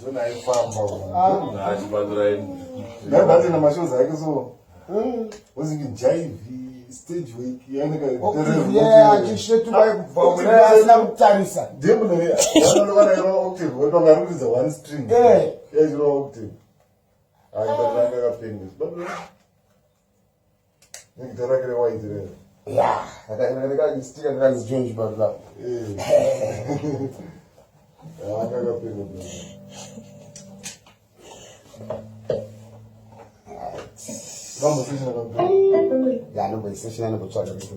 zona ifamba hayi baduraini ngathi namashows akhe so was it jive stage week yeah ngishethu bayikuvawula asina kutarisa dembe yana ro octave wento ngaruliza one string yes ro octave hayi baduranga kapeni baduranga ngitara kile waizire yeah akaenda ngistika ngazijunji badla anga kapeni vamos session kapeni ya no voy session no kuchaka kitu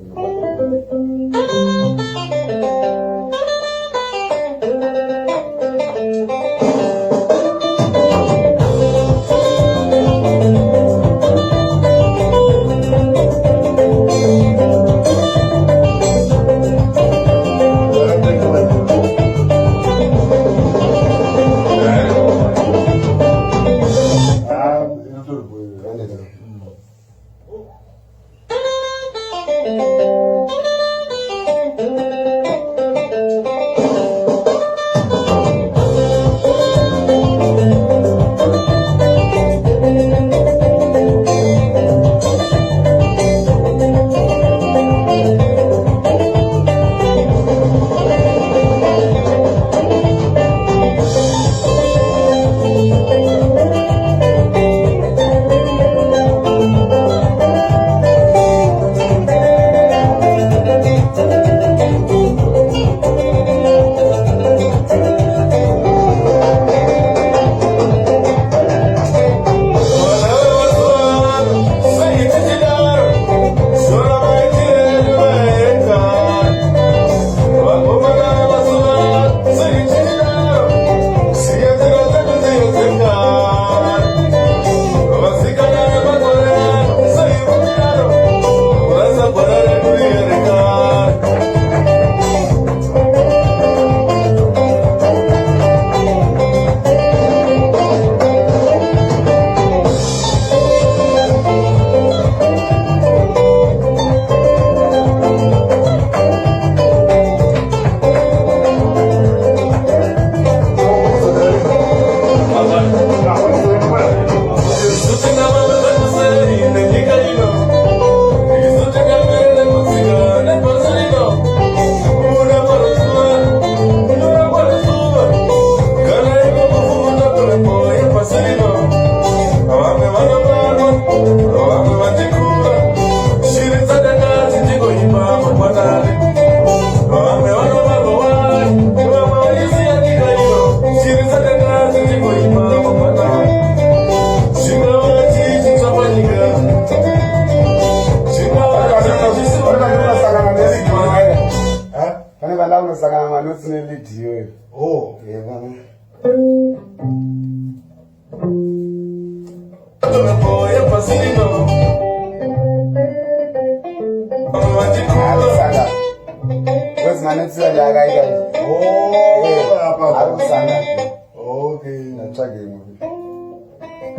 oh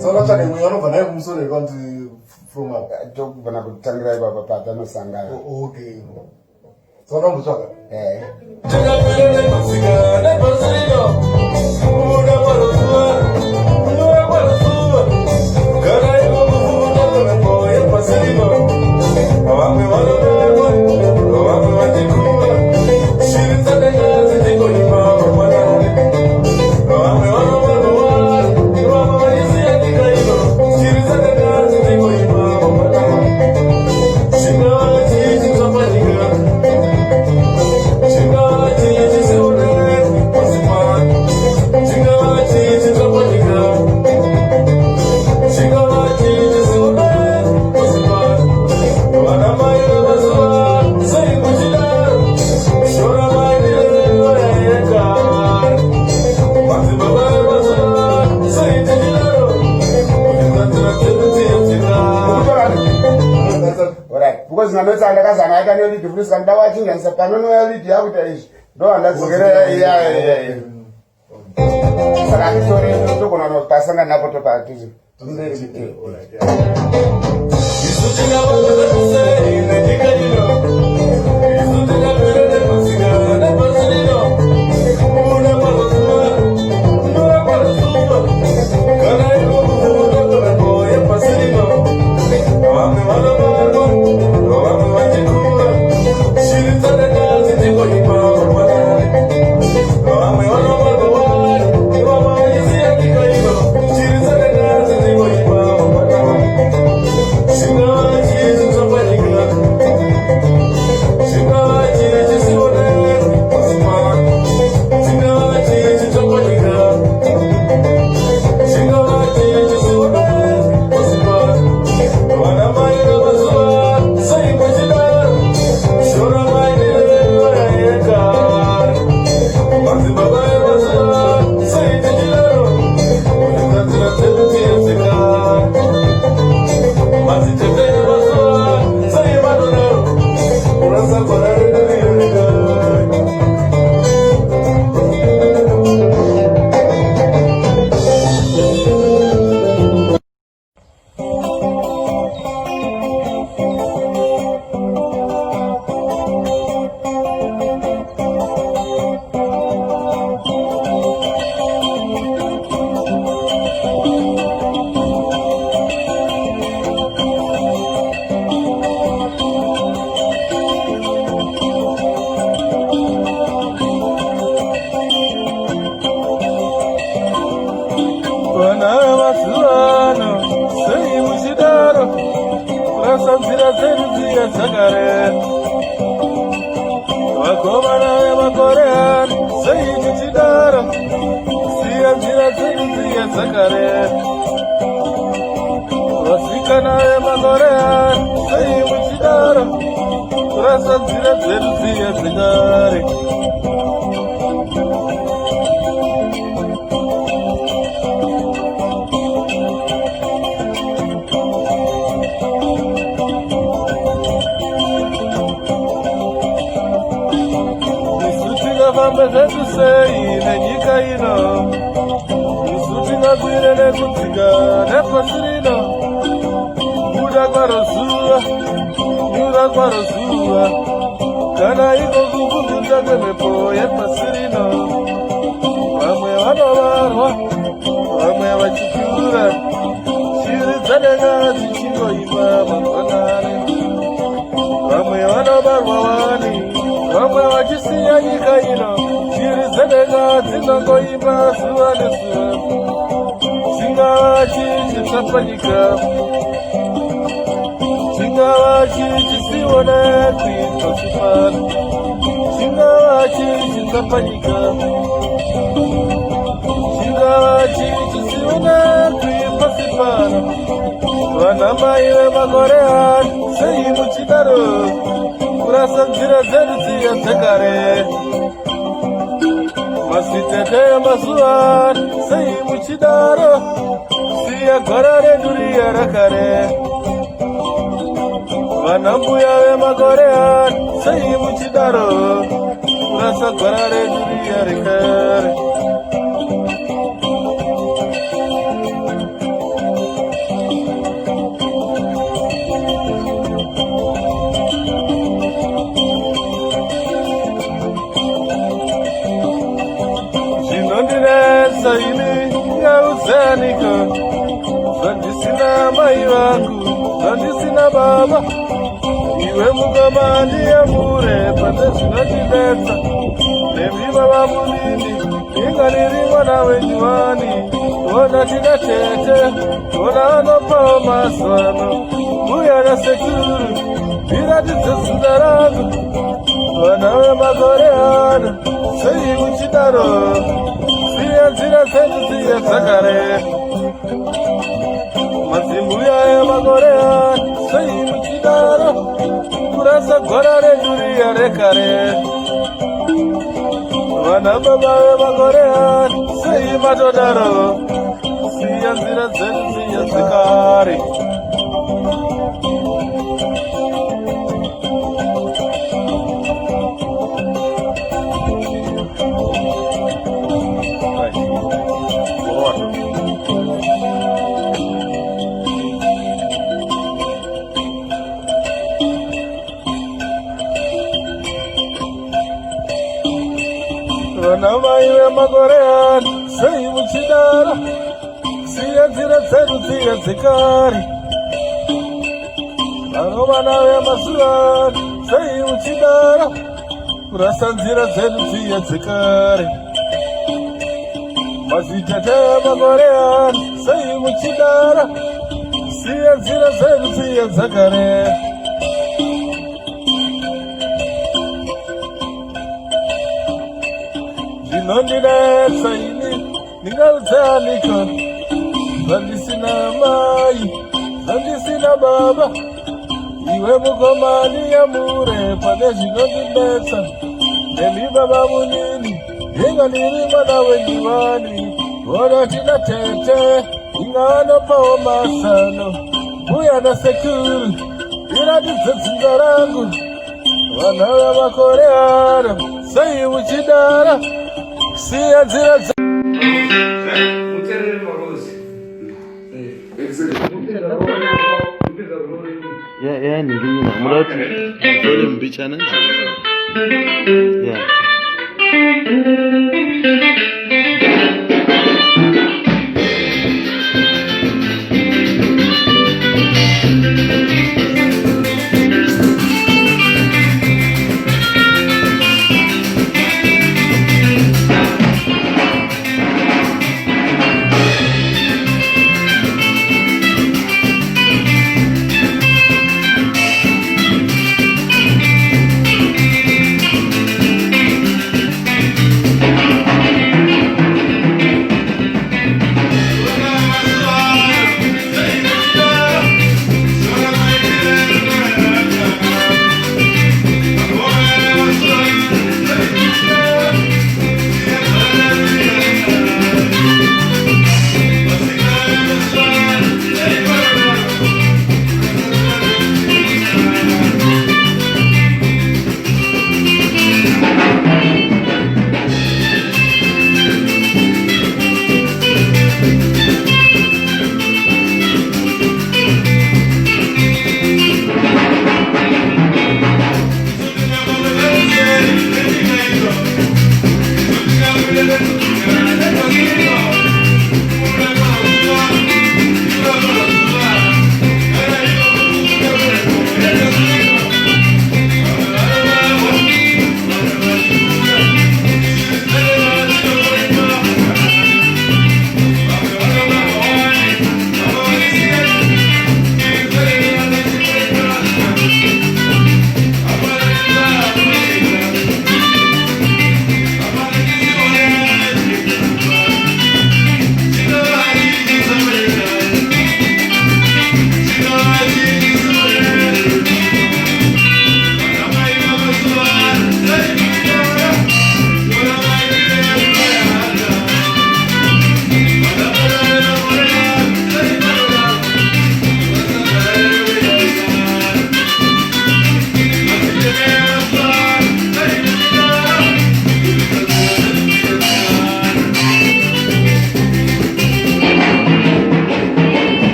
so not talking we are not even so they want to from up talk bana kutangira baba pata no sangana okay so no mutaka because nanotsa ndakazana aita ne lead plus kan dawa chinga nsa panono ya lead ya kuita izvi ndo andadzokera ya saka nditori ndokona no pasanga napo to patuzi Thank you. dzedu dziya dzakare vakomana vemakore ano sei tichidaro kusiya nzira dzedu dziya dzakare vasikana vemakore ano sei muchidaro kurasa nzira dzedu dziya dzekare Vamba zetu sei nenyika ino isu tinagwire nekudzika nepasi rino kuda kwaro zuva nyura kwaro zuva kana iko kuvhundutsa kwemhepo yepasi rino vamwe vanovarwa vamwe vachipfuura shiri dzadenga dzichingoimba mangwanani vamwe vanobarwa wani vamwe vachisiya nyika ino shiri dzedenga dzinongoimba zuva nezuva chingava chichitsva panyika chingava chichisionekwi pasi pano chingava chichitsva panyika chingava chichisionekwi pasi pano vanamai vemakore ano sei muchidaro kurasa nzira dzedu dziya dzekare masitete emazuva ano sei muchidaro siya gwara redu riya rakare vanambuya vemakore ano sei muchidaro kurasa gwara redu riya rekare saini ngauzanika zvandisina mai vangu zvandisina baba iwe mukomani yamure pane zvinotidetsa nemi baba munini inga riri mwana wenyuwani ona tina tete ona anopawo mazano mbuya nasekuru iratidze zita rangu vana vemakore ano sei muchidaro nzira dzedu dziya dzakare madzimbuya emakore ano sei muchidaro kurasa gwara redu riya rekare vana baba vemakore ano sei matodaro siya nzira dzedu dziya dzekare vanamai vemakore ano sei muchidaro siya nzira dzedu dziya dzekare vanomana vemazuva ano sei muchidaro kurasa nzira dzedu dziya dzekare mazitete emakore ano sei muchidaro siya nzira dzedu dziya dzekare zvinondinetsa ini ndingaudzanika zvandisina mai zvandisina baba iwe mukomani yamure pane zvinondinetsa nemi baba munini inga ndiri mwana wenyuwani ona tina tete inga anopawo masano mbuya nasekuru iratidze dzinza rangu vana vemakore ano sei muchidaro siya nzira yani lina murati dole mbichana yeah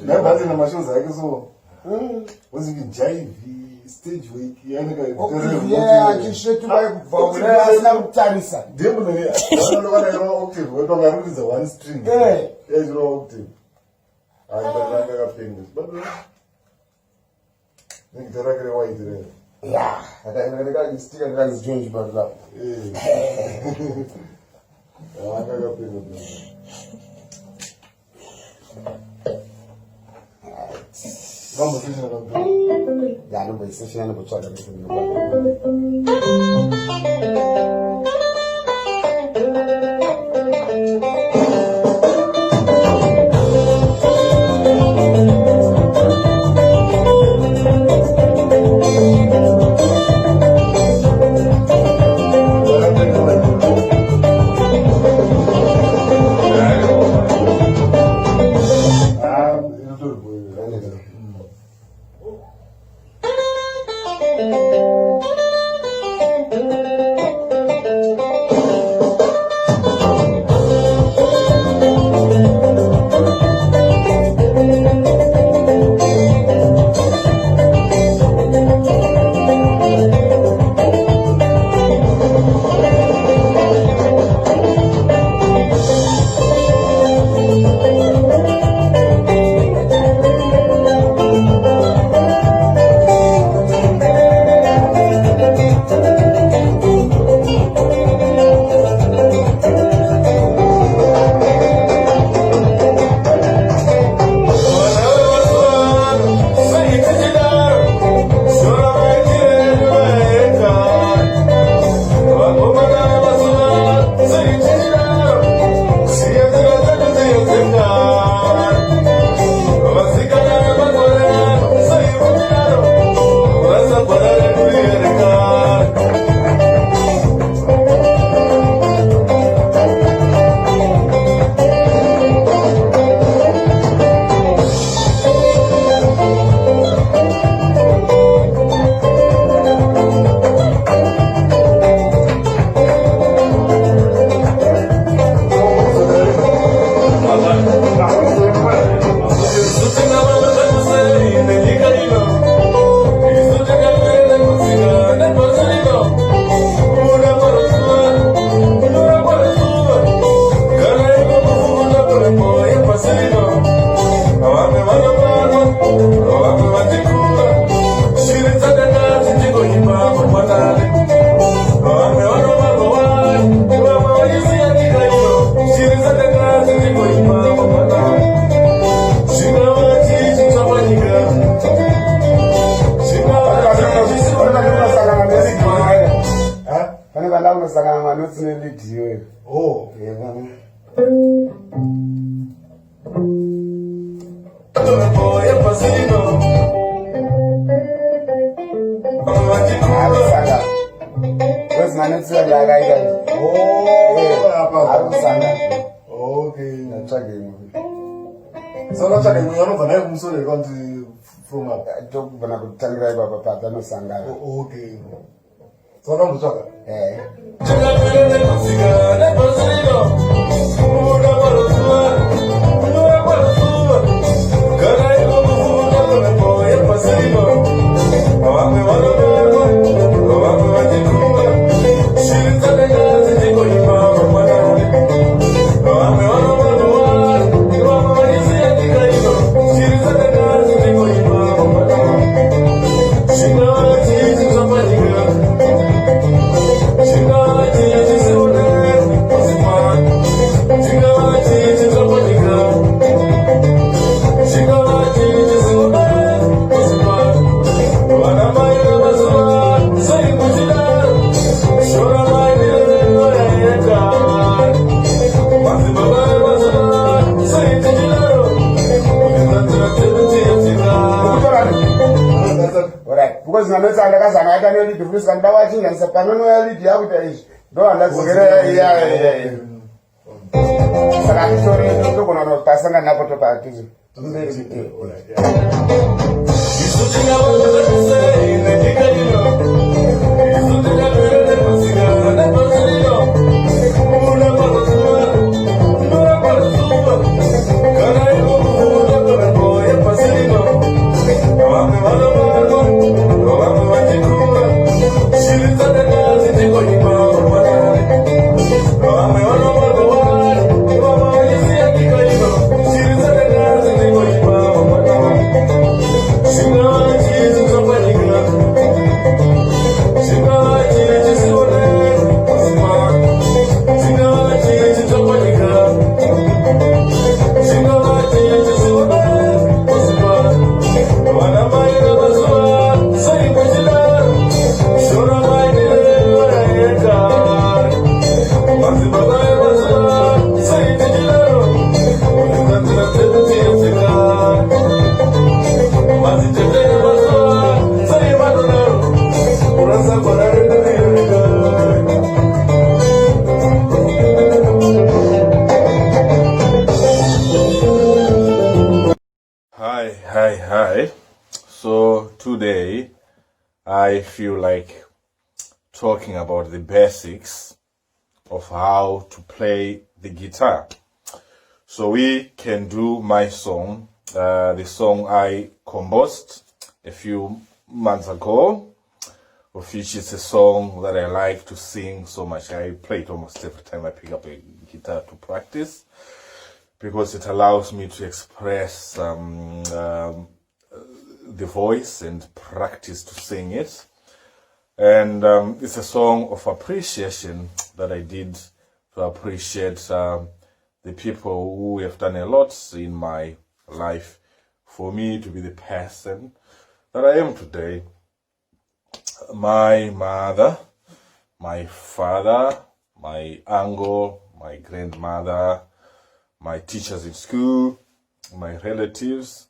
Nabati na mashows akhe so. Was it jive stage week yani ka. Yeah, kishetu bayivula asina kutarisa. Demo ne ana ro octave wedo ngaruliza one string. Ro octave. Ayibanga ka pengu. Ngitara kare white re. Yeah, akaendelea sticker ndani George Badla. Anga ka pengu. Vamos a Ya no voy a ser no puedo hablar. Oh, Una Hi. So today I feel like talking about the basics of how to play the guitar. So we can do my song, the song I composed a few months ago, of which is a song that I like to sing so much. I play it almost every time I pick up a guitar to practice, because it allows me to express the voice and practice to sing it. And it's a song of appreciation that I did to appreciate the people who have done a lot in my life for me to be the person that I am today. My mother, my father, my uncle, my grandmother, my teachers in school, my relatives,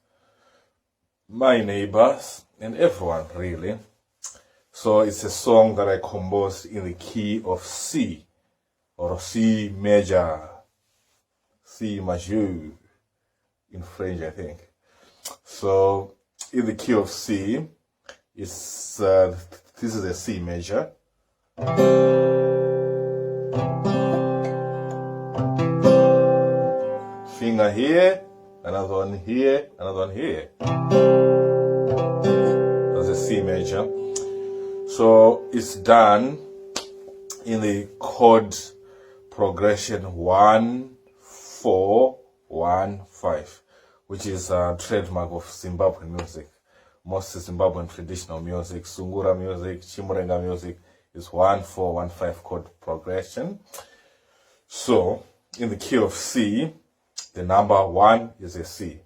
my neighbors, and everyone really. So it's a song that I composed in the key of C, or C major, C majeur in French, I think. So in the key of C, it's this is a C major. Finger here, another one here, another one here. That's a C major. So it's done in the chord progression 1-4-1-5, which is a trademark of Zimbabwean music. Most Zimbabwean traditional music, Sungura music, Chimurenga music, is 1-4-1-5 chord progression. So in the key of C, the number 1 is a C.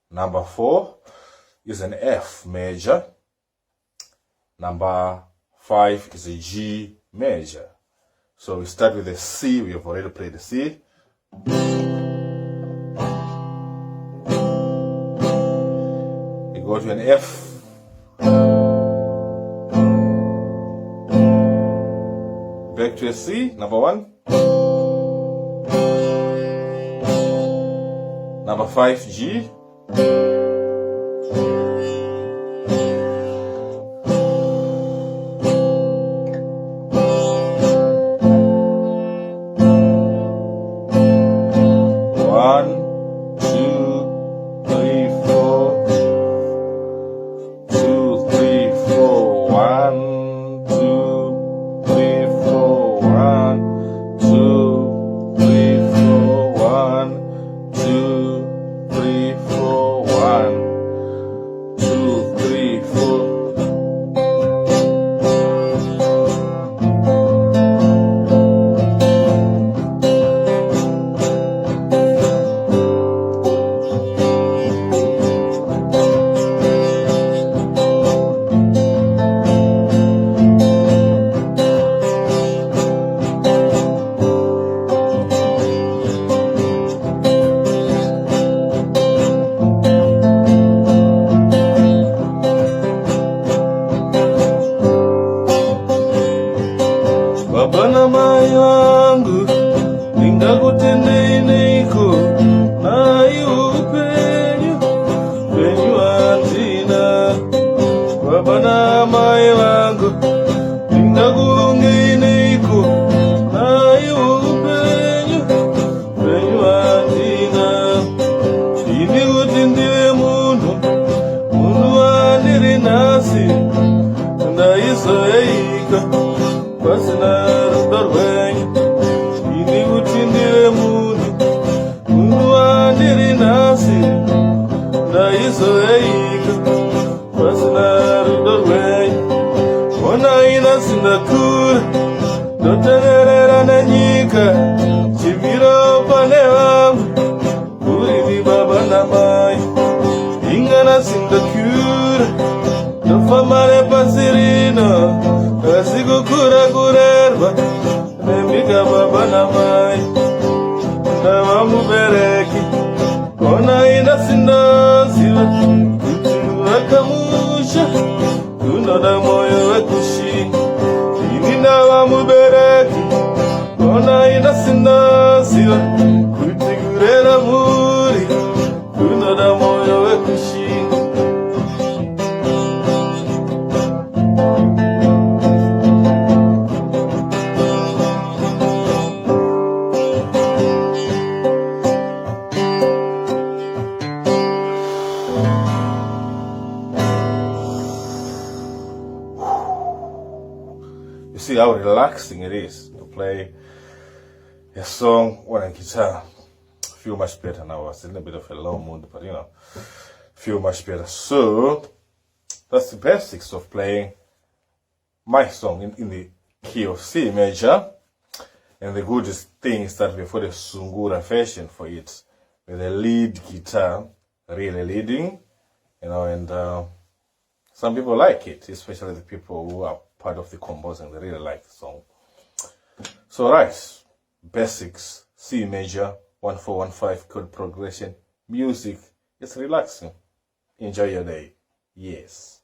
Number 4 is an F major. Number 5 is a G major. So we start with a C. We have already played the C. We go to an F. Back to a C, number 1. Number 5, G. Bana mai wangu ningakutendei neiko nai upenyu penyu andina. Bana mai wangu ningakungei neiko nai upenyu penyu andina. Ini kuti ndiwe munhu andiri nasi ndaizoeika pasina rudorwenyu. Ini kuti ndiwe munhu andiri nasi ndaizoeika pasina rudorwenyu. Ona ina sindakura ndoteverera nenyika chimiro pane vangu uri baba namai. Ingana sindakura ndofamba nepasi rino asi kukura kurerwa nembika baba namai. Ndava mubereki kona ina sindaziva kuti vakamusha kunoda moyo You see how relaxing it is to play a song on a guitar. Feel much better now. I was in a bit of a low mood, but you know, feel much better. So that's the basics of playing my song in the key of C major. And the goodest thing is that we've got a Sungura version for it, with a lead guitar really leading, you know, and some people like it, especially the people who are part of the composing. They really like the song. So right, basics, C major, 1-4-1-5 chord progression, music. It's relaxing. Enjoy your day. Yes.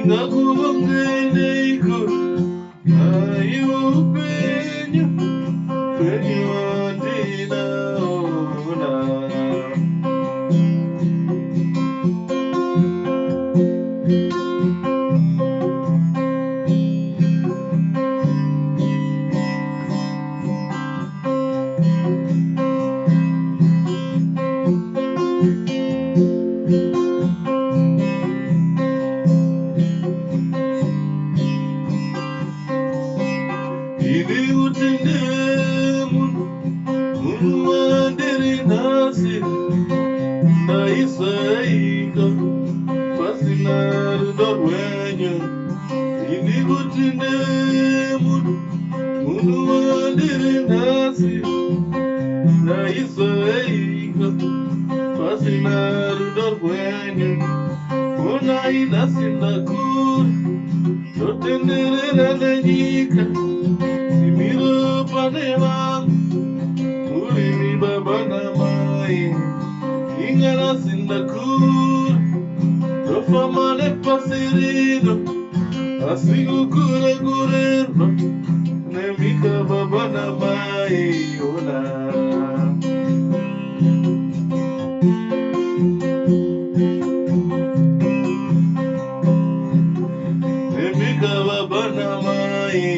Ndingakuongeneiko aiwo upenyu wandinaona. Ili utendemu muandiri nasi na isaika pasina rudo rwenyu. Ili utendemu muandiri nasi na isaika pasina rudo rwenyu. Ona inasi nakura totenderera nenyika Simiro paneva Urimi baba na mai Ingara sindakur Tofamane pasirino Asigu kure kurerva Nemika baba na mai Ona Nemika baba na mai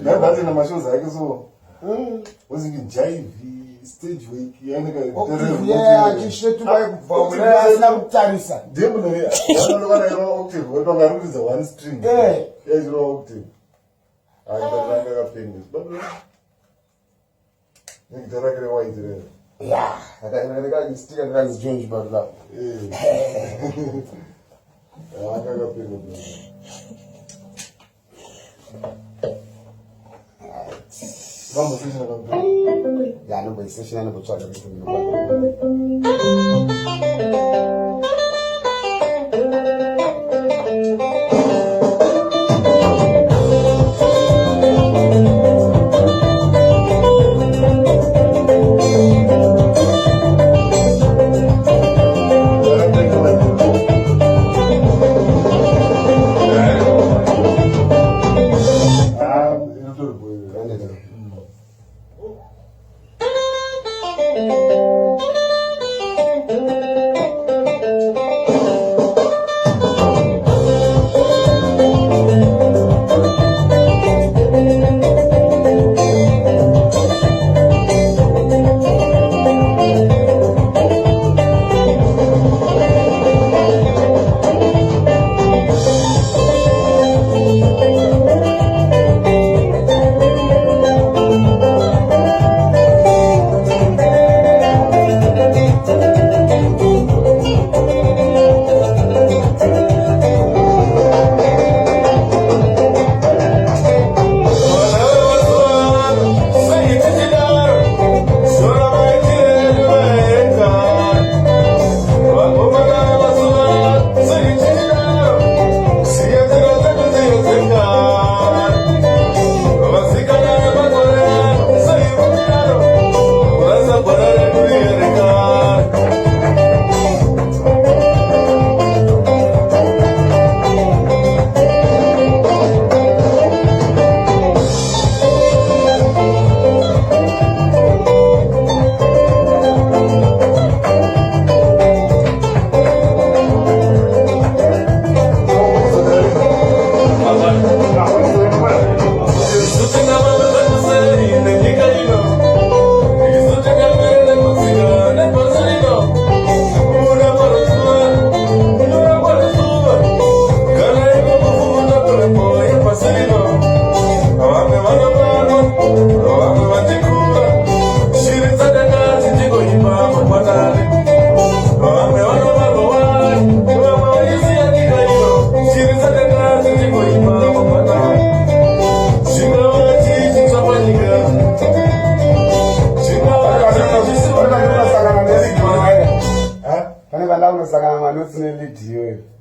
Ndabati na mashows akhe so. Was it jive stage week Yeah, achishetu kwa kubva asina kutarisa. Ndimo ne yakanokana iro octave wepangaruridza one string. Yaziro octave. Ndanga kapeni. Nditarakire white re. Yeah, akaenda istika ndakazi George Badla. Ndanga kapeni. Vamos a hacer una Ya no voy a decir nada, no voy a decir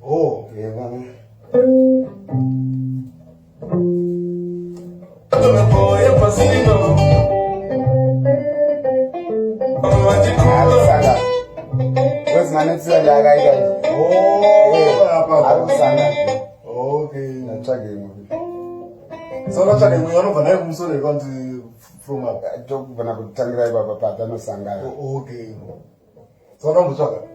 Oh. So not like we are not going to go from up. I don't want to tell you about Papa no Sanga. Okay. So no mucho.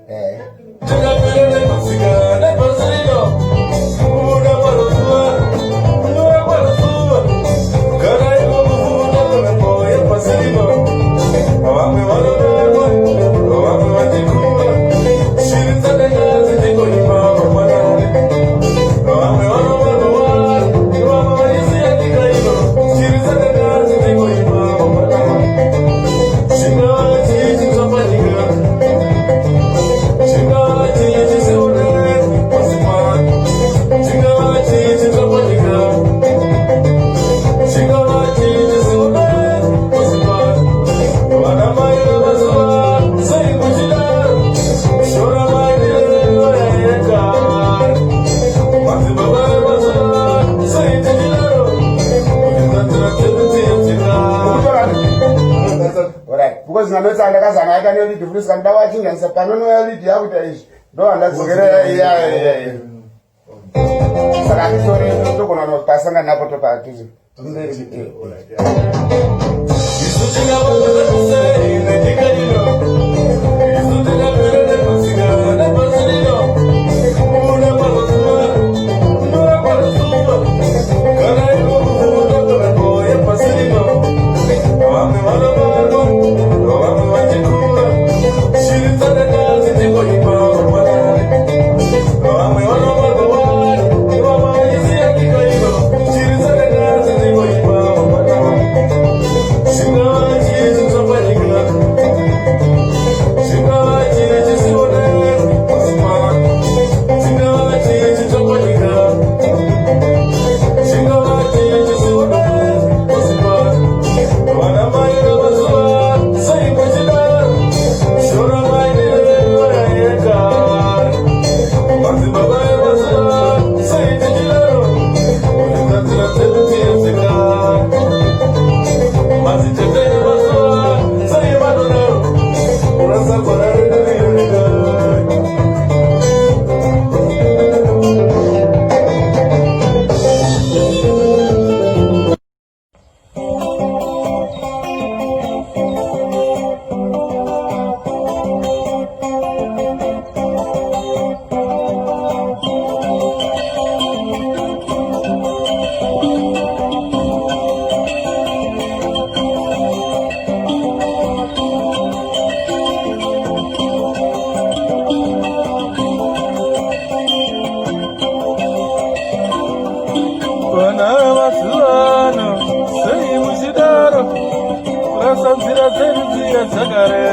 kurasa nzira dzedu dziya dzakare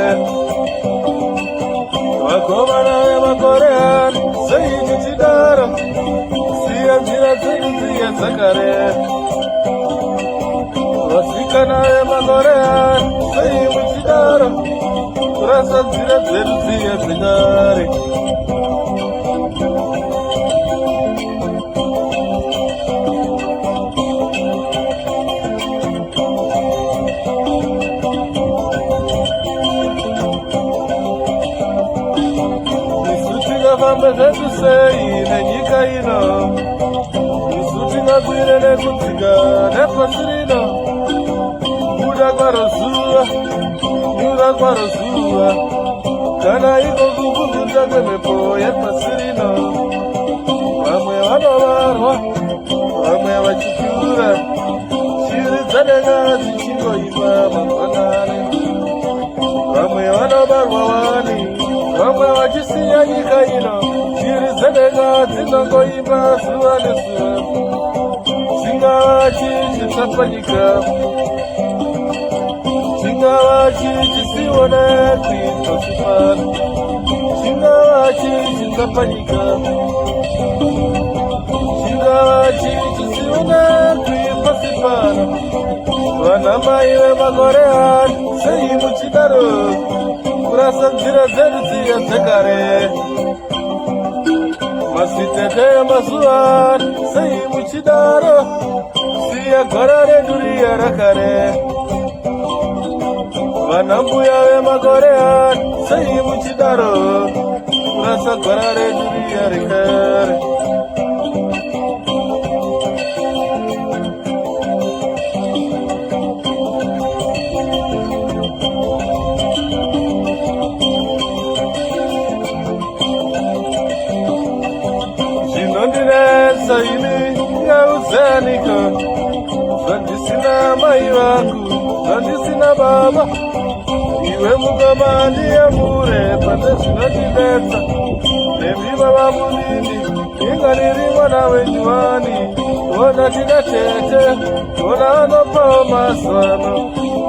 vakomana vemakore ano sei tichidaro siya nzira dzedu dziya dzakare vasikana vemakore ano sei muchidaro kurasa nzira dzedu dziya dzakare Vambe zetu sei nenyika ino isu tinagwire nekudzika nepasi rino kuda kwaro zuva nyura kwaro zuva kana iko kuvhuvhuta kwemhepo yepasi rino vamwe vanovarwa vamwe vachipfuura shiri dzadenga dzichingoimba mangwanani vamwe vanobarwa wani vamwe vachisiya nyika ino shiri dzedenga dzinongoimba zuva nezuva chingava chichitsapanyika chingava chichisionekwi pasi pano chingava chichitsapanyika chingava chichisionekwi pasi pano vanamai vemakore ano sei muchidaro kurasa nzira dzedu dziya dzekare masitete emazuva ano sei muchidaro siya gwara redu riya rakare vanambuya vemakore ano sei muchidaro kurasa gwara redu riya rekare saini ngauzanika zvandisina mai vangu zvandisina baba iwe mukamani yamure pane zvinotidetsa nemi baba munini inga riri mwana wenyuwani ona tina tete ona anopawo mazano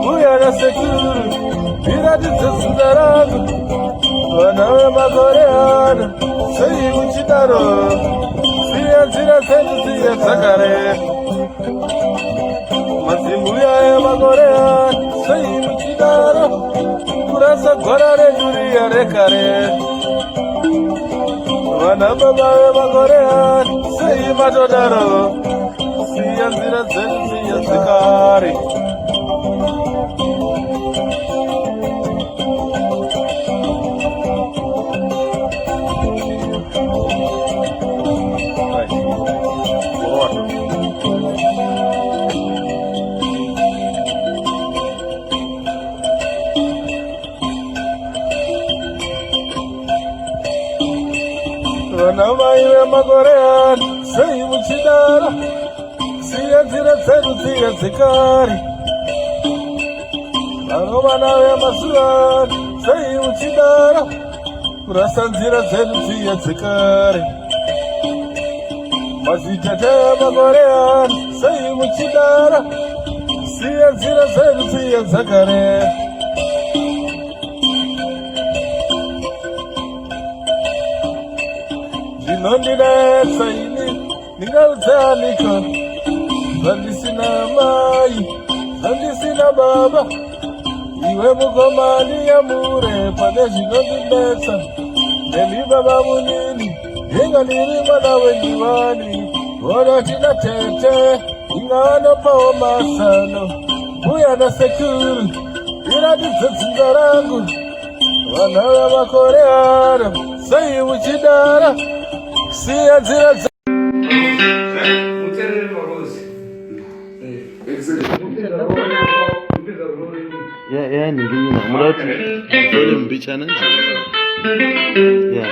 uya nasekuru iratidze dzinza rangu vana vemakore ano sei muchidaro nzira dzedu dziya dzakare madzimbuya emakore ano sei muchidaro kurasa gwara redu riya rekare vana baba vemakore ano sei matodaro siya nzira dzedu dziya dzekare vanamai vemakore ano sei muchidaro siya nzira dzedu dziya dzekare vanovana vemazuva ano sei muchidaro kurasa nzira dzedu dziya dzekare mazitete emakore ano sei muchidaro siya nzira dzedu dziya dzakare zvinondinetsa ini ndingaudzanika zvandisina mai zvandisina baba iwe mukomani yamure pane zvinondinetsa nemi baba munini inga ndiri mwana wenyuwani ona tina tete inga anopawo masano uya nasekuru iratidze dzinza rangu vana vemakore ano sei muchidara siya nzira ya ningine mulati dole mbichana ya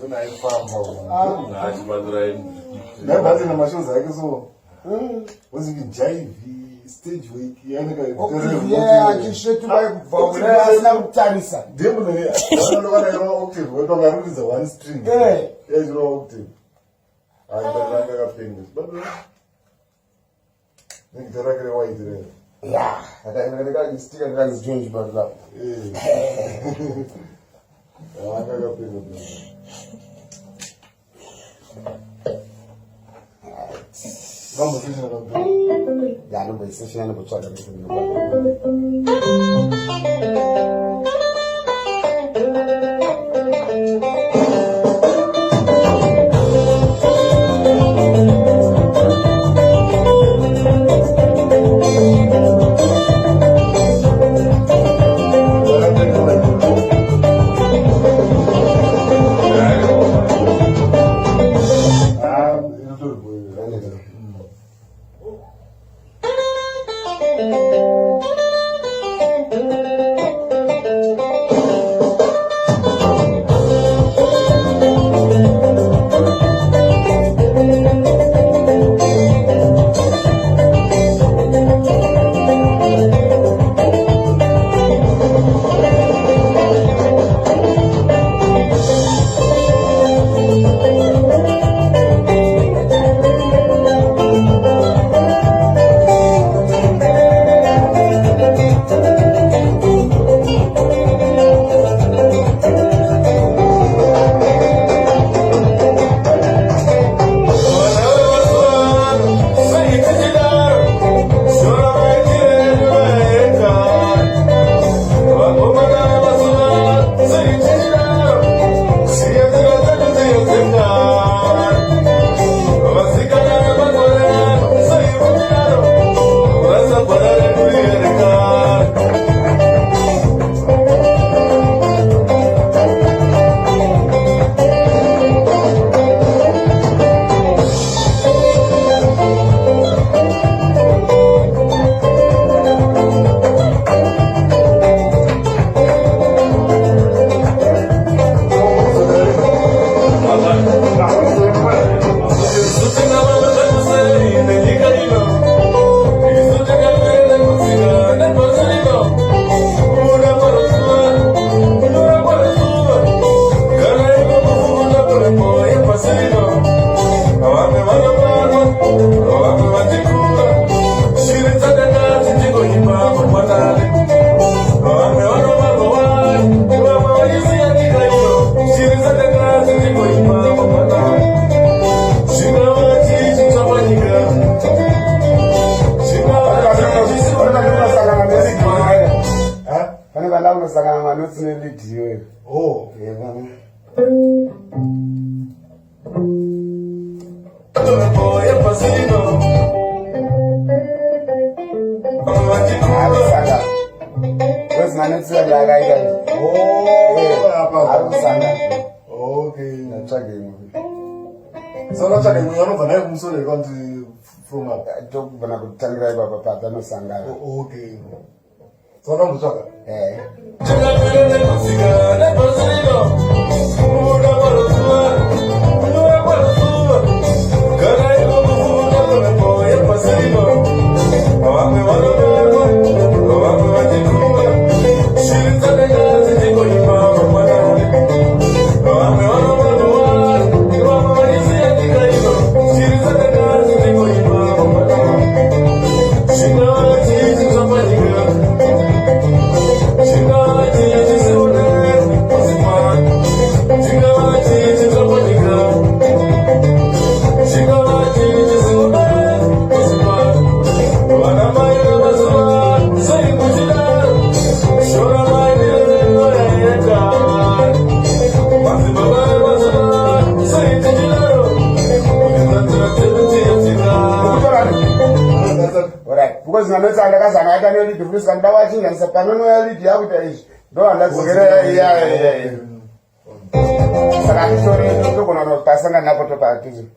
Nathi Badurain. Never in my shows, I guess so. Was it jive? Stage week, yeah, I should to my phone. Now, Tanisa. Definitely, I don't know what I wrote. We're talking about the one string. Yeah, you wrote it. I got fingers, but think the record white. Yeah, I got still a very strange, but love. I got fingers. Ya no bai sai na bacci da Oh, so that's why we are not going to say country from up. I don't want to tell you about Papa no Sanga. Okay. So I'm talking. Because I'm not saying I can only do this and I'm watching and say, "Pano no lead you out there." Don't let's get yeah. Sarah, sorry, you don't want to pass on another party.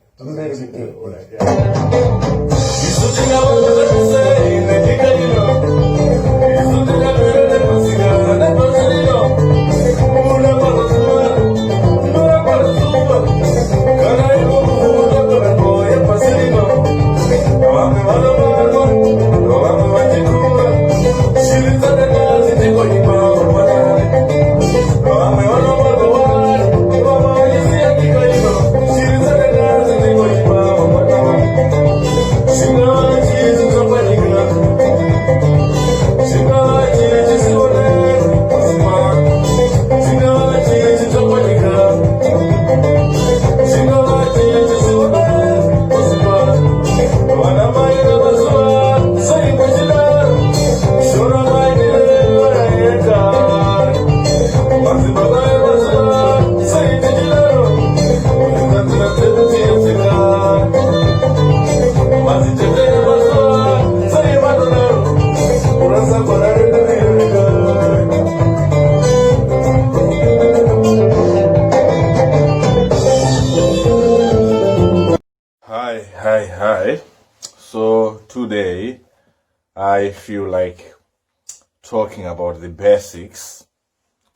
the basics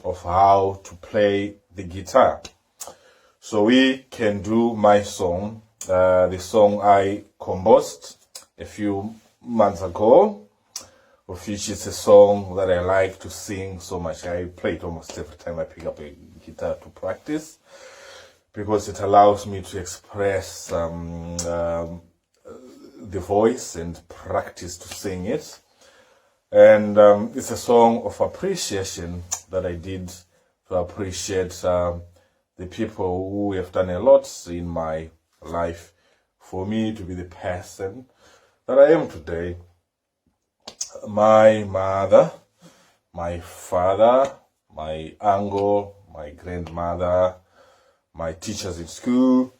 of how to play the guitar. So we can do my song, the song I composed a few months ago, of which is a song that I like to sing so much. I play it almost every time I pick up a guitar to practice, because it allows me to express the voice and practice to sing it. And it's a song of appreciation that I did to appreciate the people who have done a lot in my life for me to be the person that I am today. My mother, my father, my uncle, my grandmother, my teachers in school,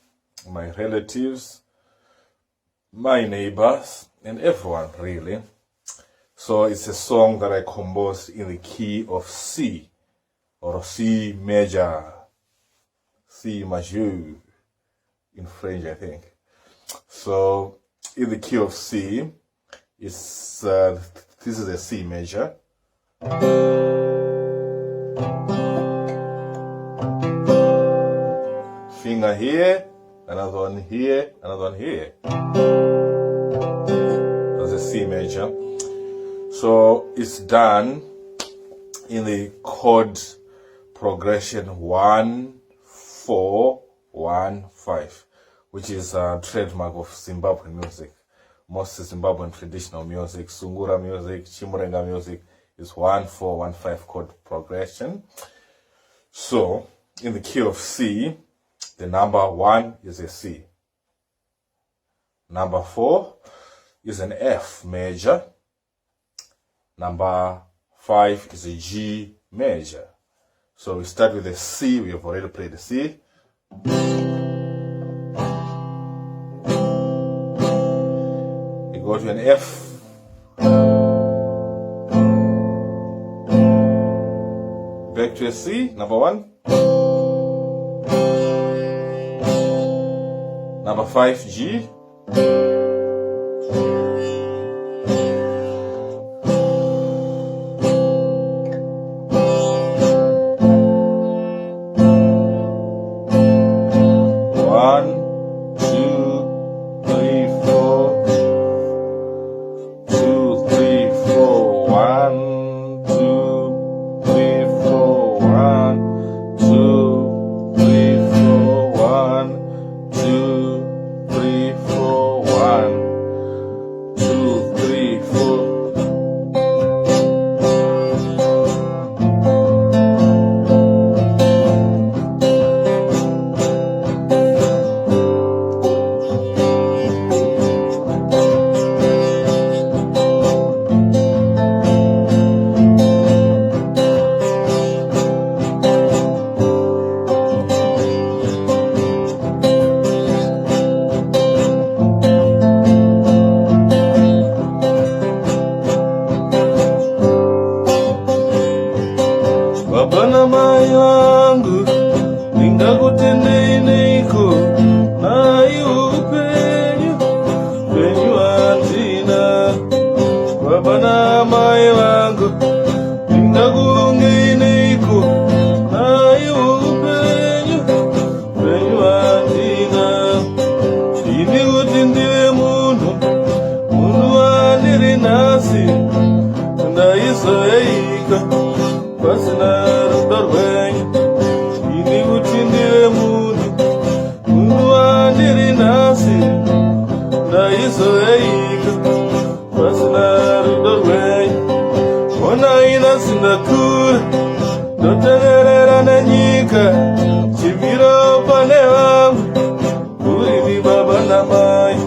my relatives, my neighbors, and everyone really. So it's a song that I composed in the key of C, or C major, C majeur in French, I think. So in the key of C, it's this is a C major. Finger here, another one here, another one here. That's a C major. So it's done in the chord progression 1-4-1-5, which is a trademark of Zimbabwean music. Most Zimbabwean traditional music, Sungura music, Chimurenga music, is 1-4-1-5 chord progression. So in the key of C, the number 1 is a C. Number 4 is an F major. Number 5 is a G major. So we start with a C. We have already played the C. We go to an F. Back to a C, number 1. Number 5, G. Bana mai wangu ningakutendeiko nai upenyu penyu antina. Bana mai wangu ningakungeiko nai upenyu penyu antina. Ini utindiwe munhu andiri nasi ndaizoeika pasina rudorwenyu. Ini utindiwe munhu andiri nasi ndaizoeika pasina rudorwenyu. Ona ina sindakura ndoteverera nenyika chimiro pane vangu uri baba namai.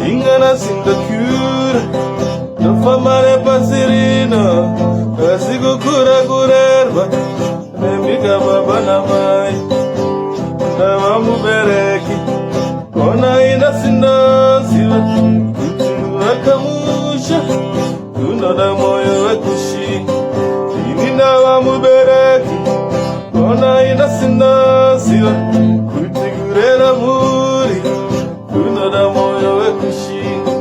Ingana sindakura ndofamba nepasi rino asi kukura kurerwa nemika baba namai. Ndava mubereki kona ina sindaziva kuti vakamusha unoda moyo wekushinga. Ini ndava mubereki kona ina sindaziva kuti kurera muri unoda moyo wekushinga.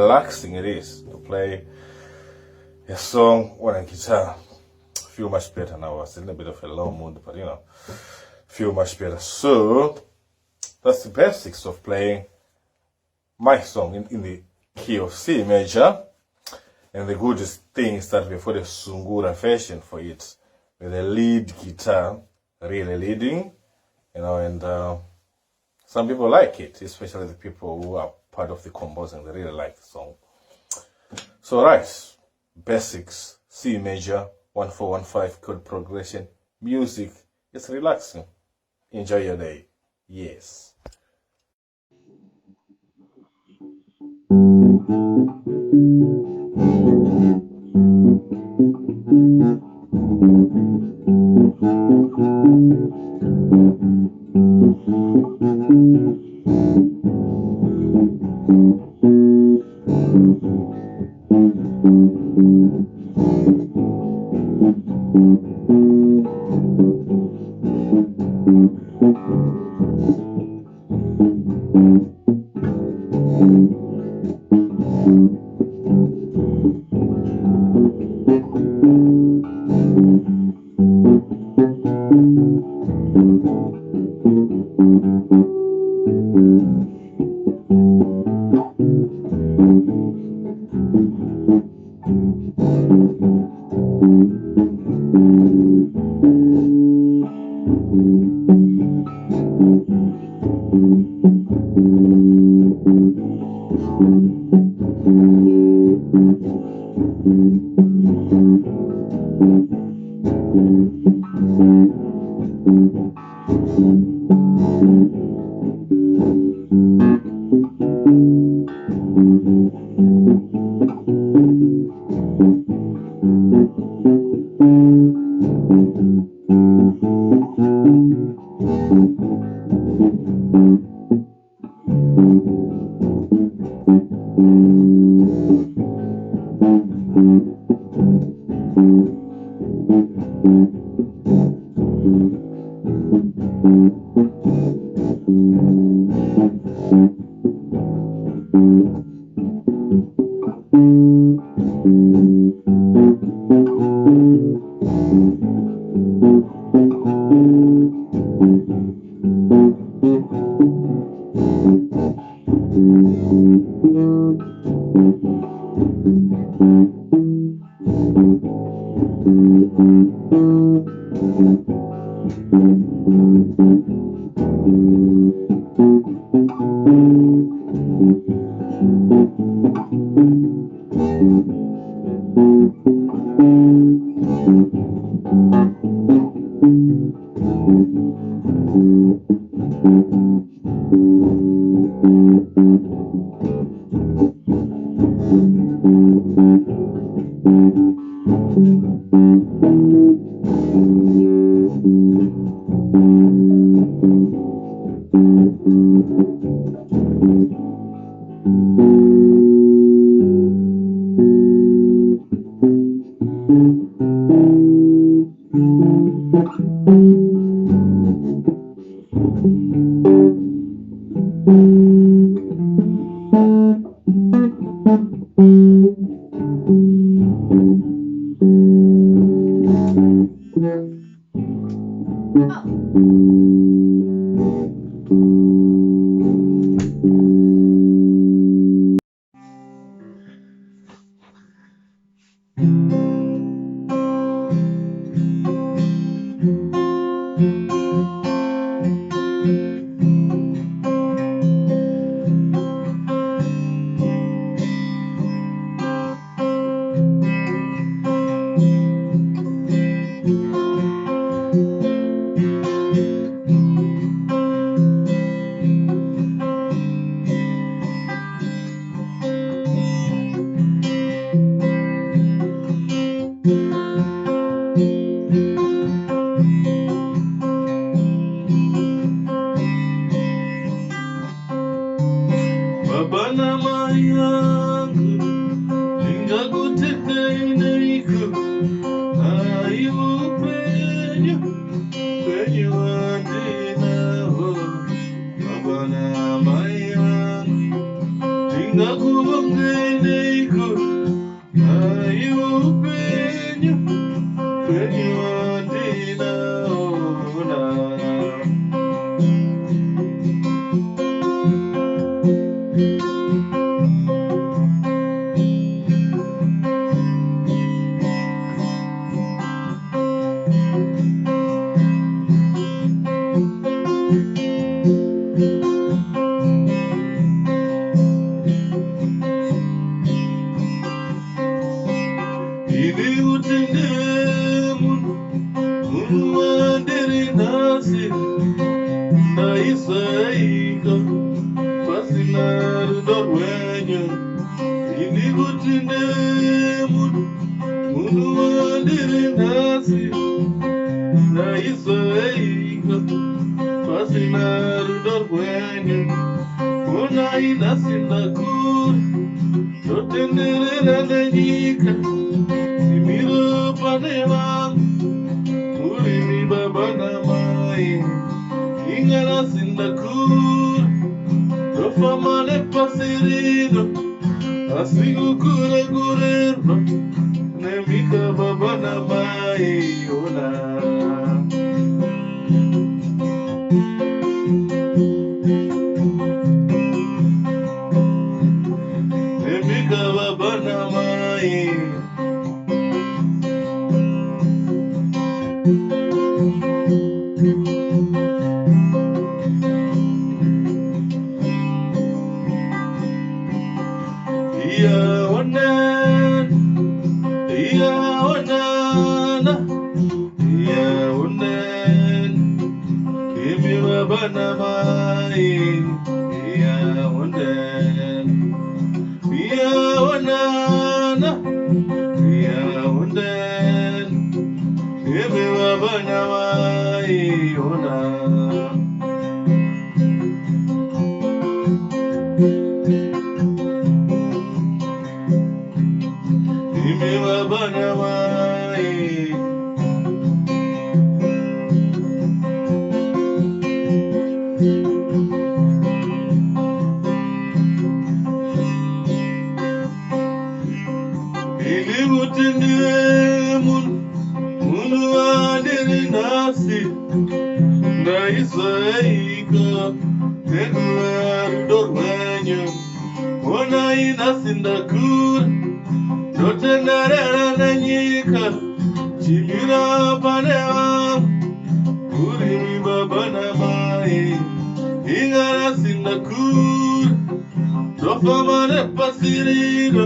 relaxing it is to play a song on a guitar. Feel much better now. I was in a bit of a low mood, but feel much better. So that's the basics of playing my song in the key of C major. And the goodest thing is that we've got a Sungura version for it, with a lead guitar really leading, and some people like it, especially the people who are part of the composing. They really like the song. So right, basics, C major, 1-4-1-5 chord progression, music. It's relaxing. Enjoy your day. Yes. Ini utendemun Muandiri nasi Na isaika Fasinaru dorwenyo Ini utendemun Muandiri nasi Na isaika Fasinaru dorwenyo Una inasindakur Totenderera nanyika Simiro panewang Urimi baba na mai Ingala sindakur Tofamane pasirino Asigu kure kurerno Nemika baba na mai Ona Nemika baba na mai Iya onan Iya onan Kimi baba na mai Iya onan Iya onan Iya onan Kimi baba na mai onan Kimi baba na mai Ini mutendemun Munu adiri nasi Na isaika Teguar dormenyo Ona inasindakur Totenderera nanyika Chimira panewa Urimi baba na mai Ingara sindakur Tofamane pasirino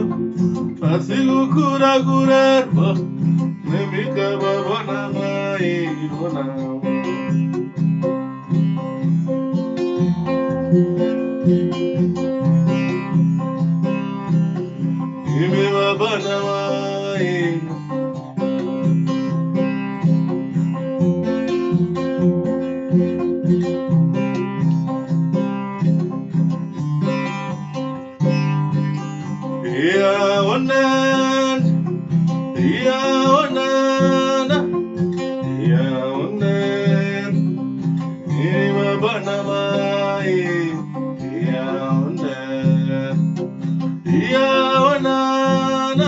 Pasigu kura kurermo Nemika baba na mai Ona Kimi baba na mai Iya onan Iya onan Iya onan Kimi baba na mai Iya onan Iya onan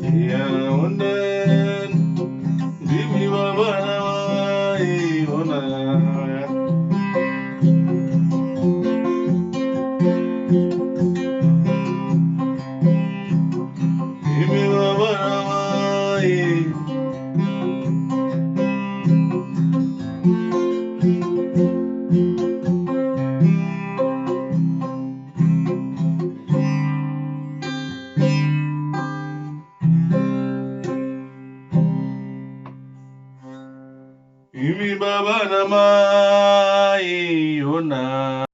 Iya onan Kimi baba na mai onan Kimi baba na mai Kimi baba na mai Ona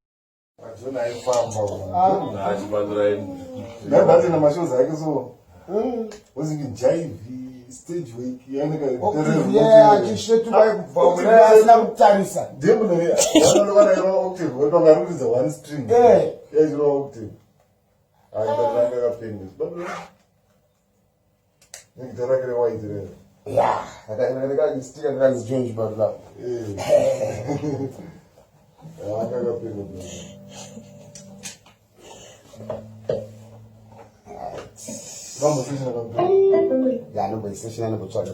Achona aifamba Achibaduraini ndabati namashozi ake so uzingi jaivi stage week achisvetukai kubva asina kutarisa ndemunovanaiva octave wepangarikudza one string yachirova octave aibatiranga kapeni nekitarakire waitirera ya akaistika ndakanzijonji barula anga kapeni vamos session kapeni ya anomboisession anombotsvaga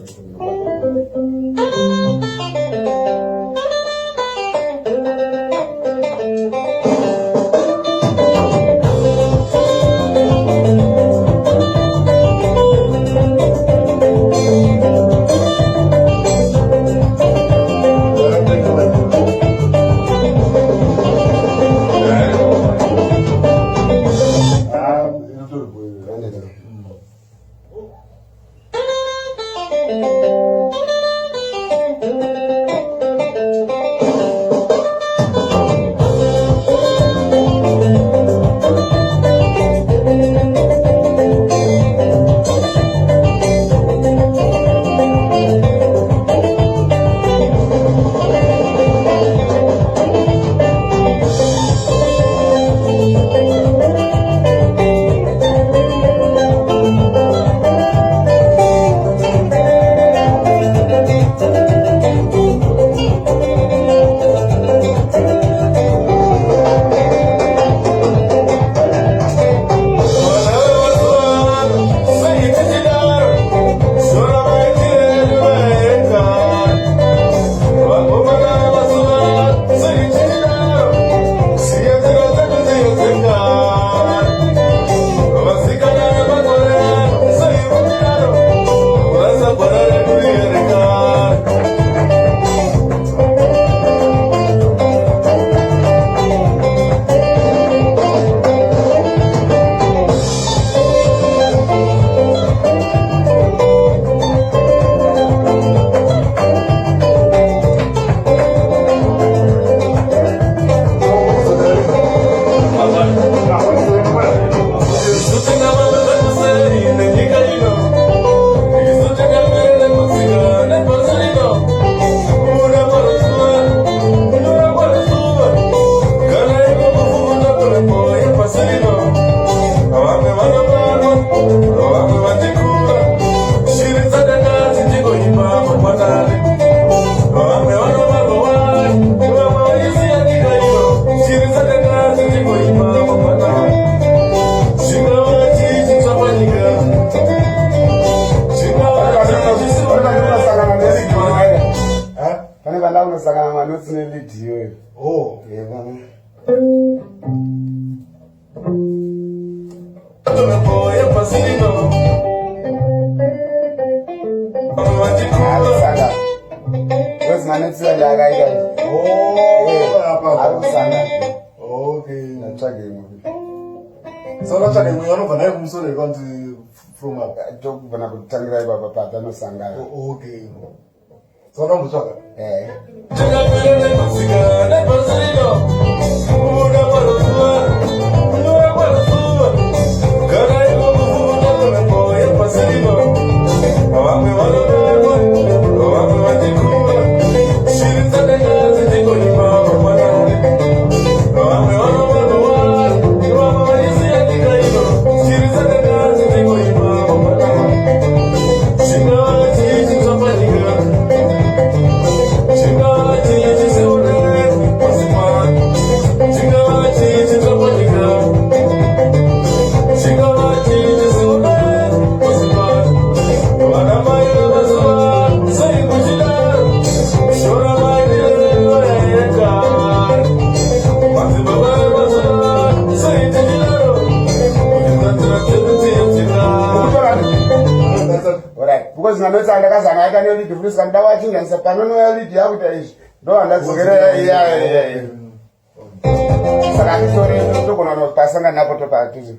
notes in lead you. Oh. Sanga. What's my next one? Okay. I'm talking. So not talking. We are not going to so going to from up. I talk when I could tell you about Papa no Sanga. Okay. So not talking. Because I'm not saying I can only difference and I'm watching and say, Panono, you have it. No, that's okay. Yeah. So I'm sorry, you don't want to pass on another party.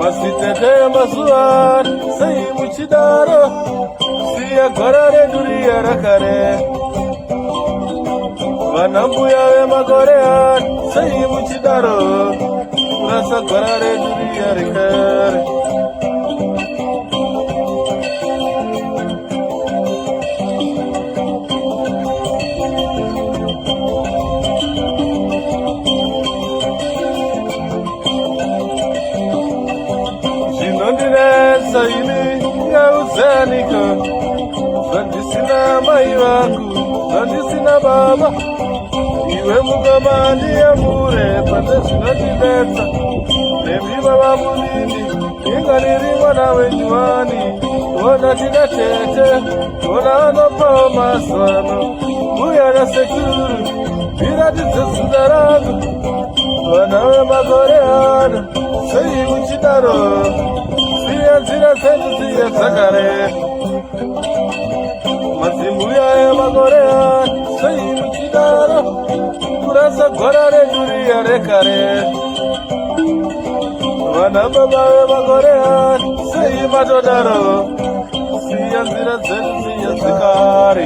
masitete mazuva sei muchidaro siya gora redu riya kare vana mbuya vemakore sei muchidaro kurasa gora redu riya kare saini ngauzanika zvandisina mai vangu zvandisina baba iwe mukamani yamure pane zvinotidetsa nemi baba munini inga riri mwana wenyuwani ona tina tete ona anopawo mazano mbuya nasekuru iratidze zita rangu vana vemakore ano sei muchidaro nzira dzedu dziye dzakare madzimbuya emakore sei muchidaro kurasa gora redu riya rekare vana baba vemakore sei matodaro siya nzira dzedu dziye dzakare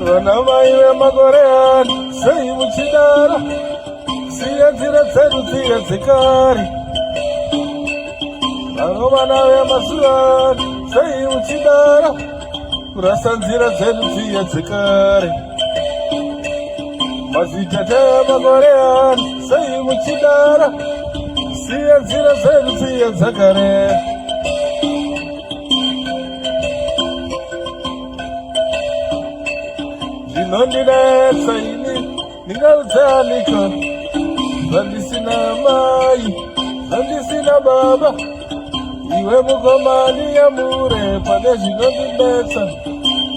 vana mai vemakore sei muchidaro siya nzira dzedu dziye dzikari vano vana vemazuva sei muchidaro kurasa nzira dzedu dziye dzikari mazitete makore sei muchidaro siya nzira dzedu dziye dzakare zvinondinetsa ini ndingaudzanika zvandisina mai zvandisina baba iwe mukomani yamure pane zvinondinetsa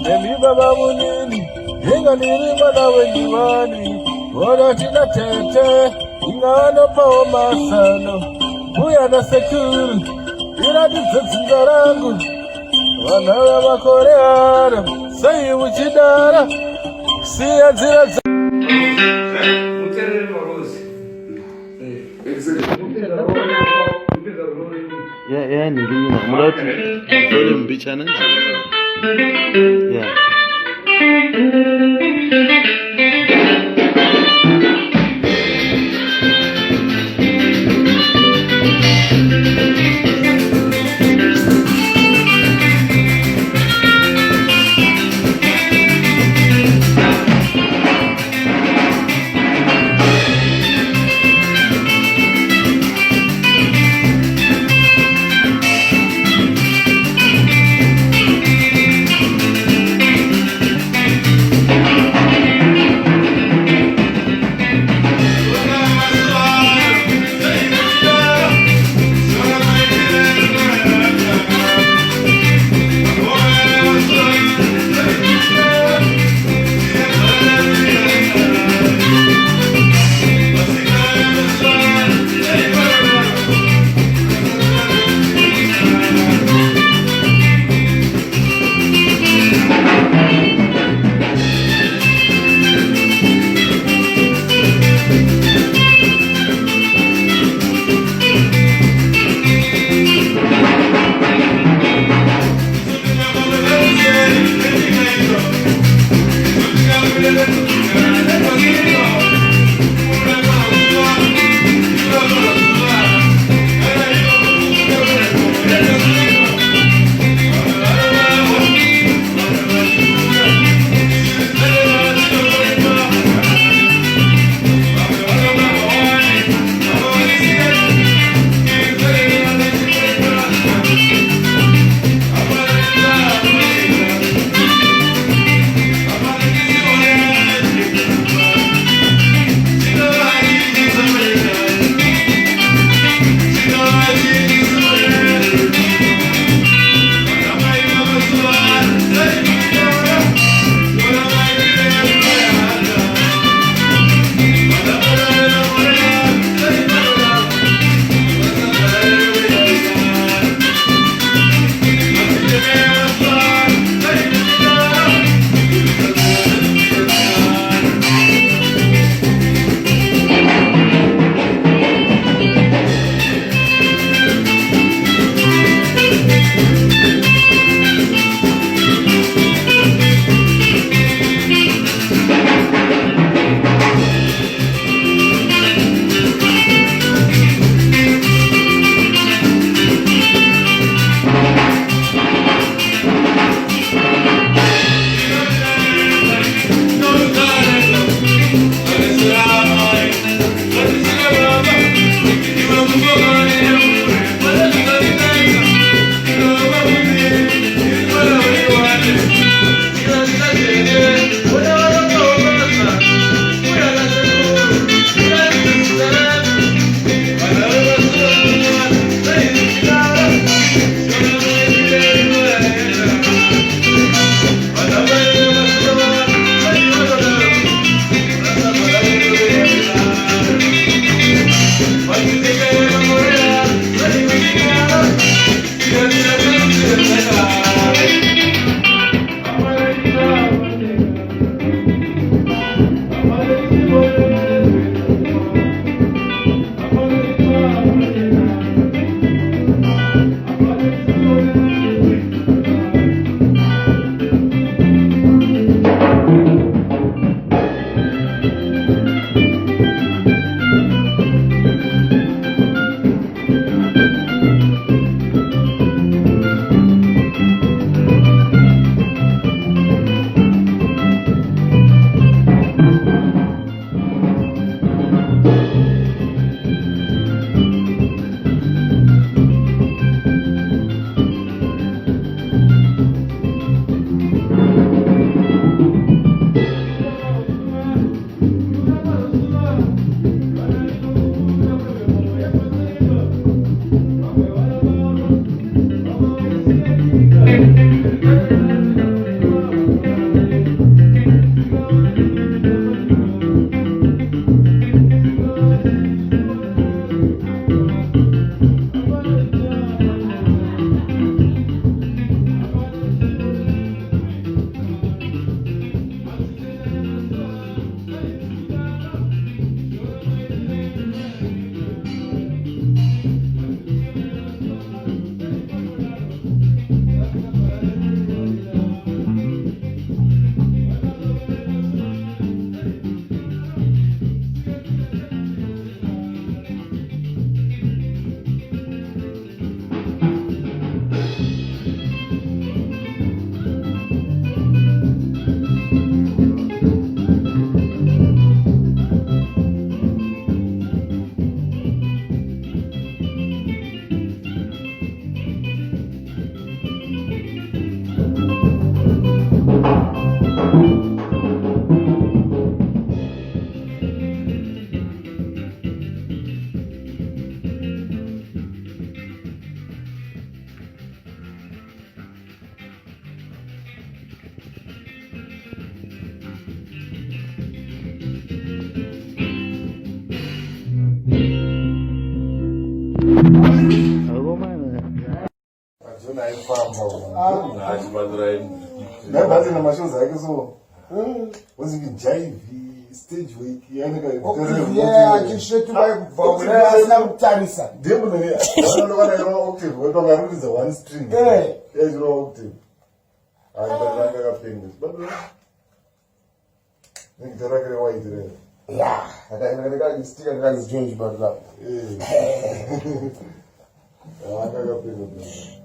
nemi baba munini inga ndiri mwana wenyuwani ona tina tete inga anopawo masano mbuya nasekuru iratidze dzinza rangu vana vemakore ano sei muchidaro siya nzira ya ningine mulati dole mbichana ya Never na mashows like so. Was it jive stage week? Yeah, I can show you my phone. That's not Chinese. Demo I don't know what I wrote octave. What I wrote is a one string. Yeah, you wrote octave. I got fingers. But think the record white today. Yeah, I got still got the change but that. I got fingers.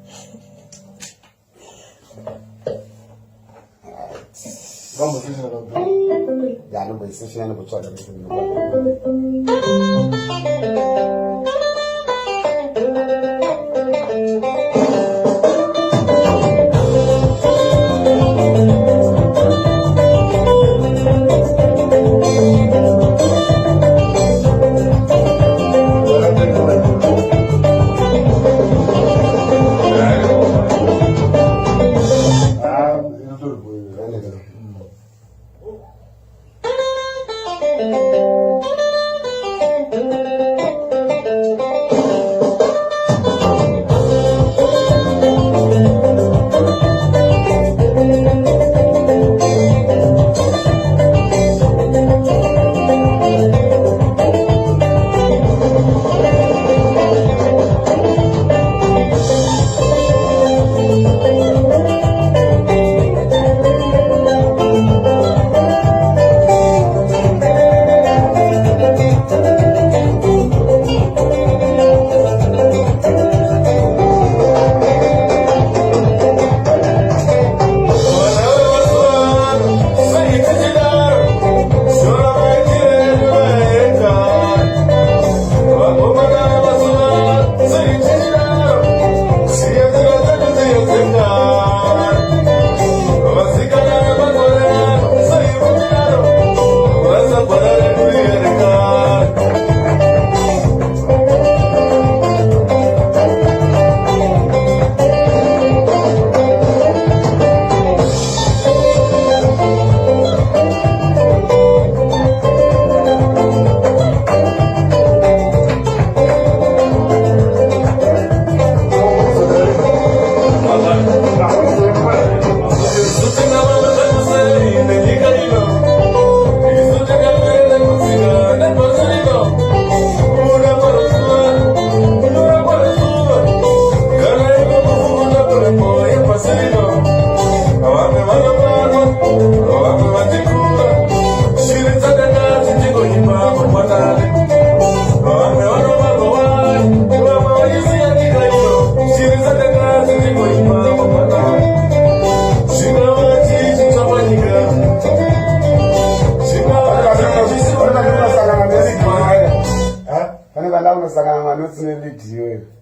Vamos, ya no me está enseñando mucho.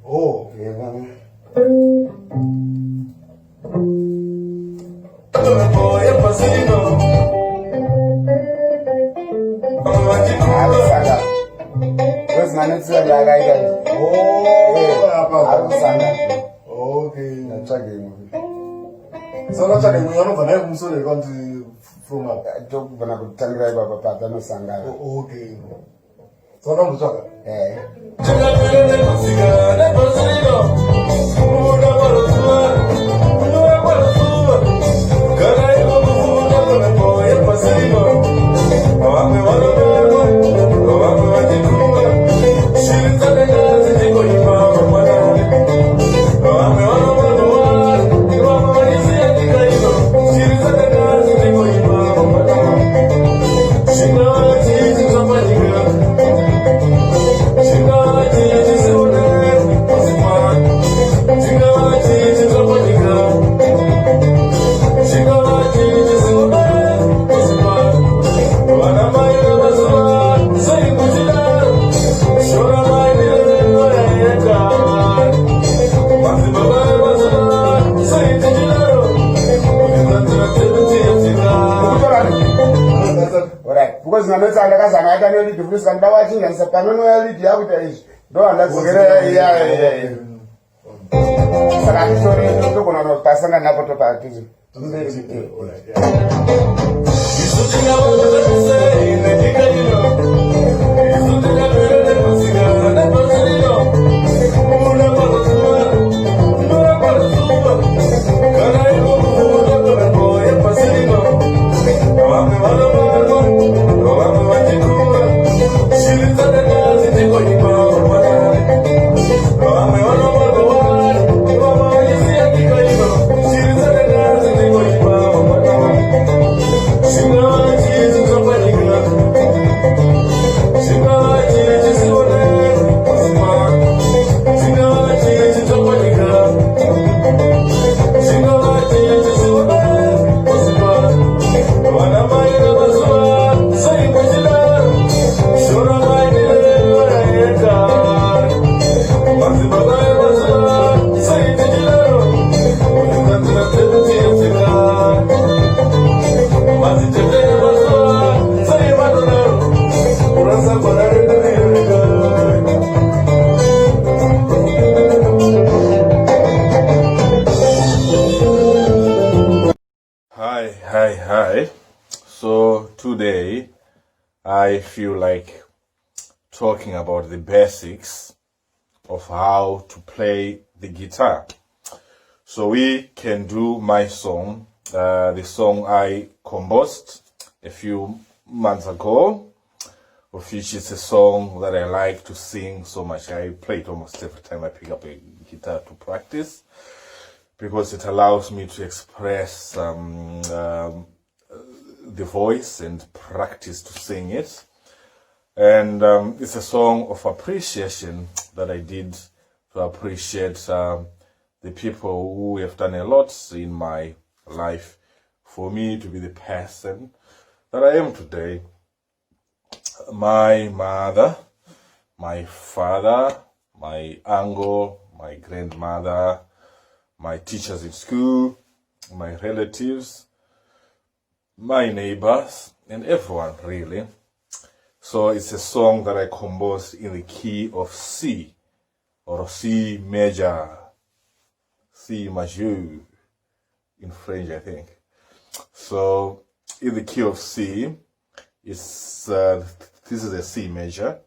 Oh, okay. So not chatting we are not having so they want to from up. tokubvana kutangira ipapa patanosangana. Okay. So now we talk. Because nanotsa ndakazana ita ne lead blues kan dawa chinganisa panono ya lead yakuita izvi ndo andadzokera iya saka ndisori ndogona nopasanga napo topatizo Hi. So today I feel like talking about the basics of how to play the guitar. So we can do my song, the song I composed a few months ago, of which is a song that I like to sing so much. I play it almost every time I pick up a guitar to practice, because it allows me to express the voice and practice to sing it. And it's a song of appreciation that I did to appreciate the people who have done a lot in my life for me to be the person that I am today. My mother, my father, my uncle, my grandmother, my teachers in school, my relatives, my neighbors, and everyone really. So it's a song that I composed in the key of C, or C major, C majeur in French, I think. So in the key of C, it's this is a C major.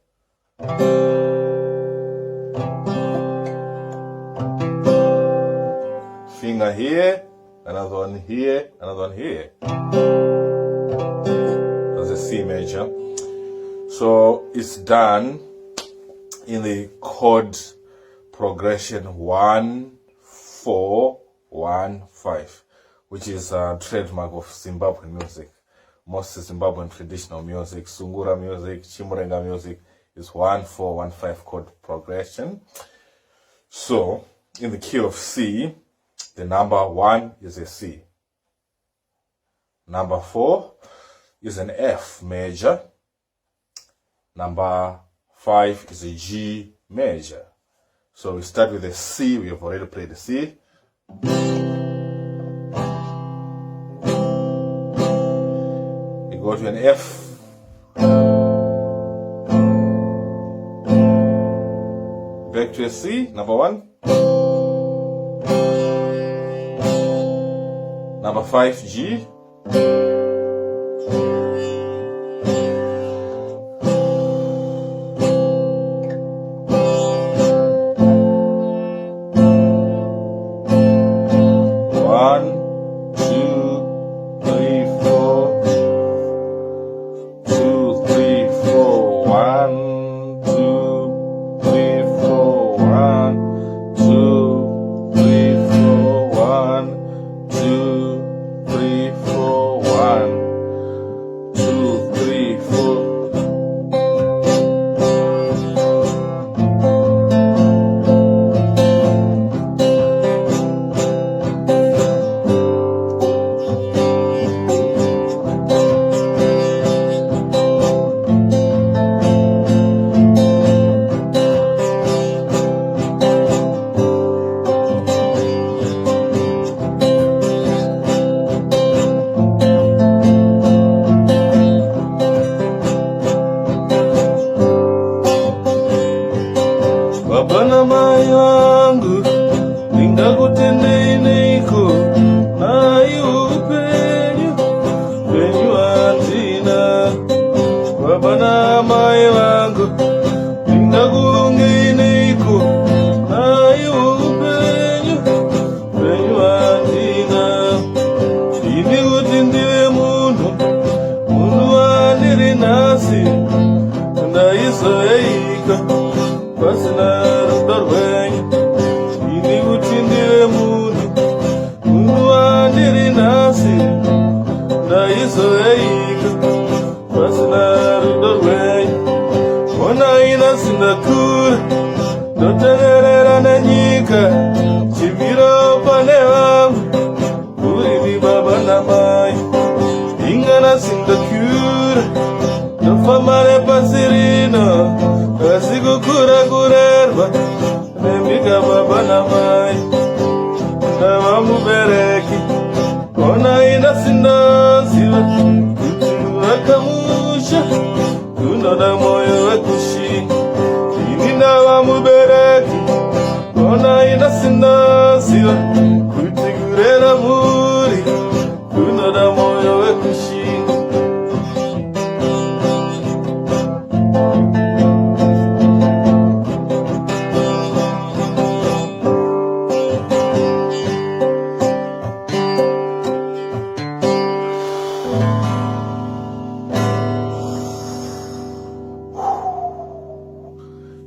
Finger here, another one here, another one here. That's a C major. So it's done in the chord progression 1, 4, 1, 5, which is a trademark of Zimbabwean music. Most Zimbabwean traditional music, Sungura music, Chimurenga music is 1, 4, 1, 5 chord progression. So in the key of C, the number 1 is a C. Number 4 is an F major. Number 5 is a G major. So we start with a C. We have already played the C. We go to an F. Back to a C, number 1. number 5G.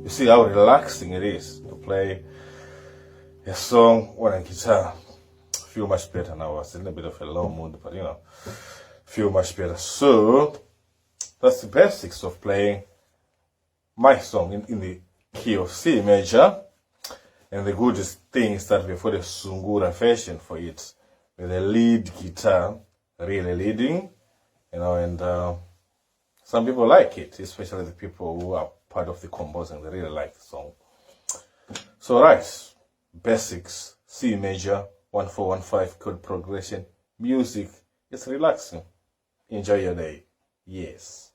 You see how relaxing it is to play a song on a guitar. Feel much better now. I was in a bit of a low mood, but you know, feel much better. So that's the basics of playing my song in the key of C major. And the goodest thing is that we've got a Sungura version for it, with a lead guitar really leading, you know, and some people like it, especially the people who are part of the composing. They really like the song. So right, basics, C major, 1-4-1-5 chord progression, music. It's relaxing. Enjoy your day. Yes.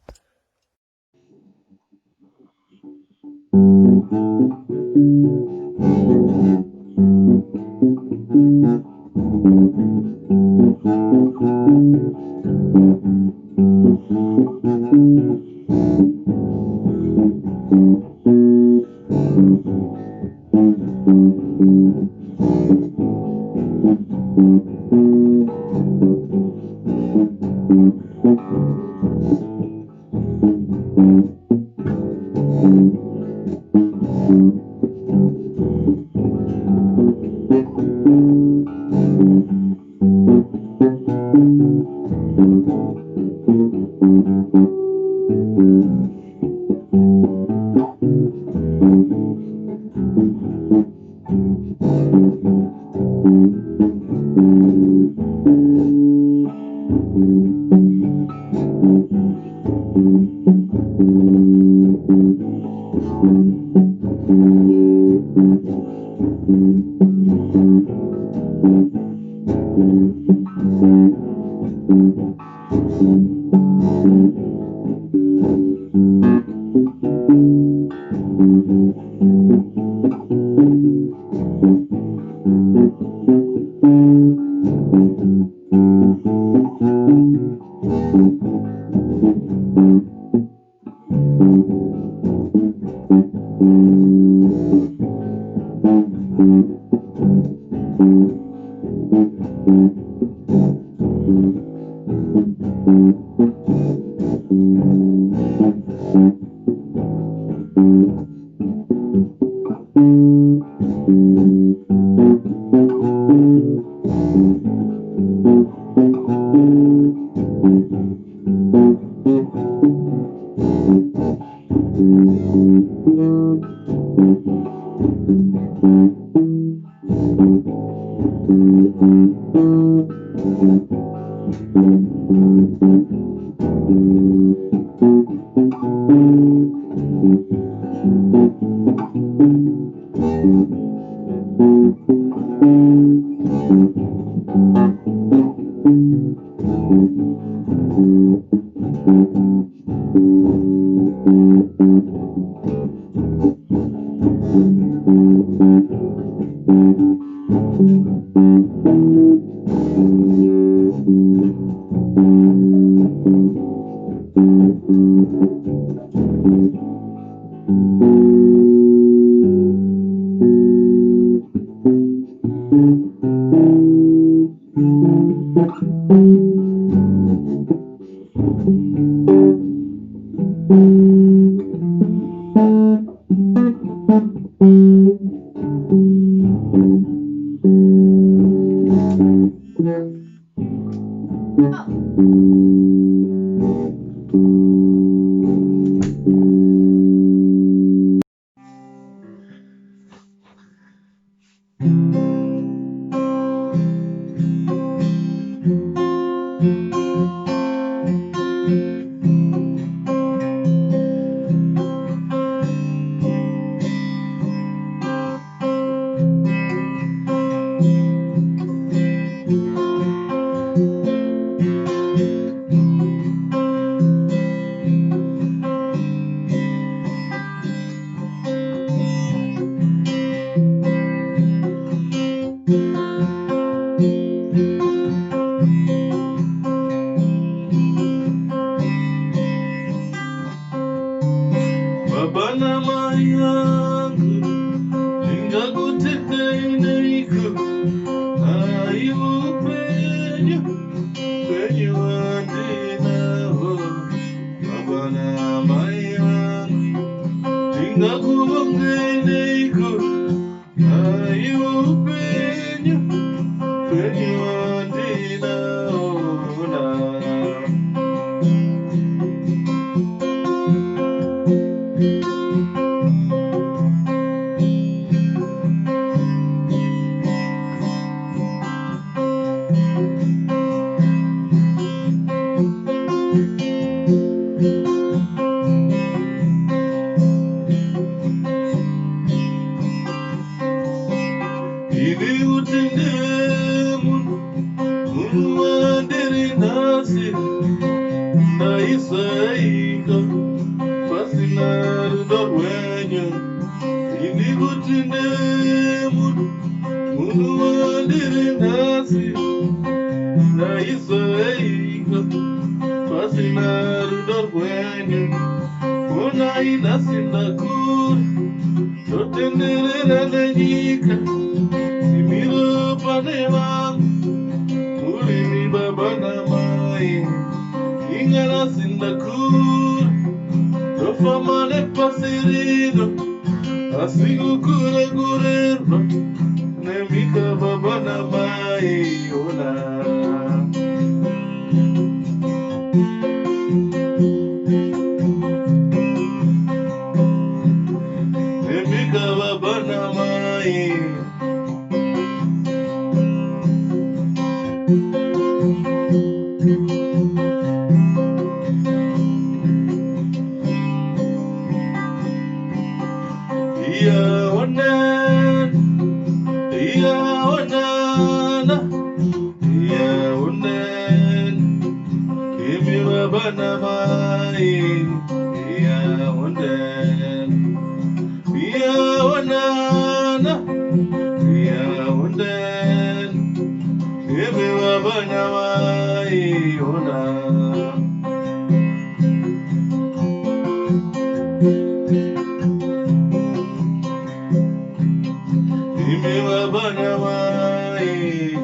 Ime wabana bana mai.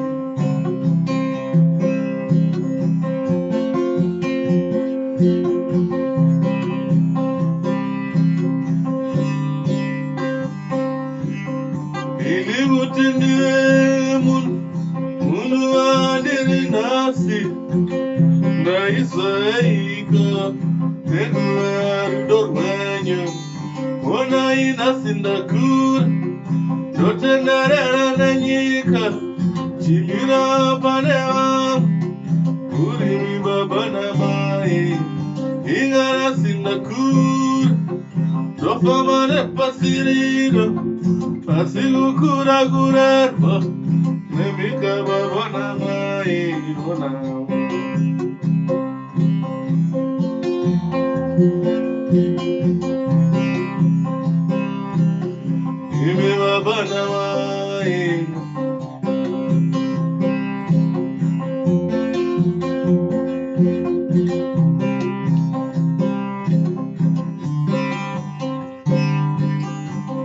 Ili mutindie munu adiri nasi na isaika teguar dormenyo ona inasinda kur dotenarera nanyika chimira panewa kuri babana mai ingara sinda kur dofamane pasirido pasigu kura kurerba nemika babana mai ona. Imi babana mai.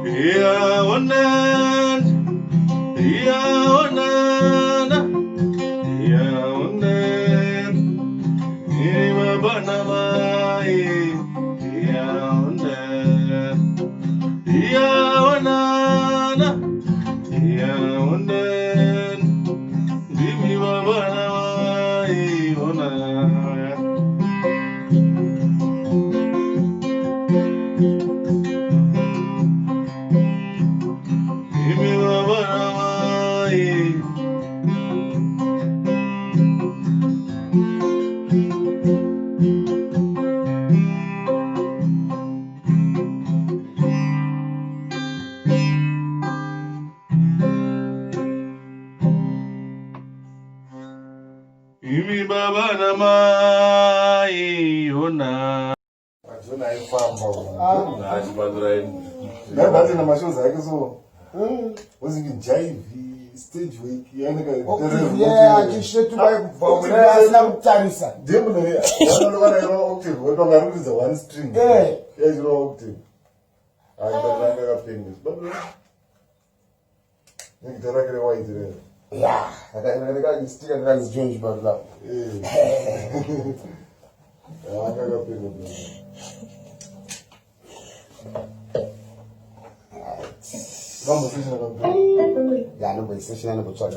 Iya onan, iya onan, iya onan. Imi babana mai. Iya onan, iya onan, iya onan. Imi babana mai onan. Imi babana mai. Imi babana mai ona. Achona aifamba Na achibadura ndabati namashozi ake so uzingi jaivi stage week achishetubai kubva asina kutarisa ndemune octave wepangaruridza one string yachiro octave aibatiranga akapengesa negita rake rewaiti ya akaistika ndakanzijonji barula anga akapenga vamboseshana kamuta yanomboiseshina nombotsvaga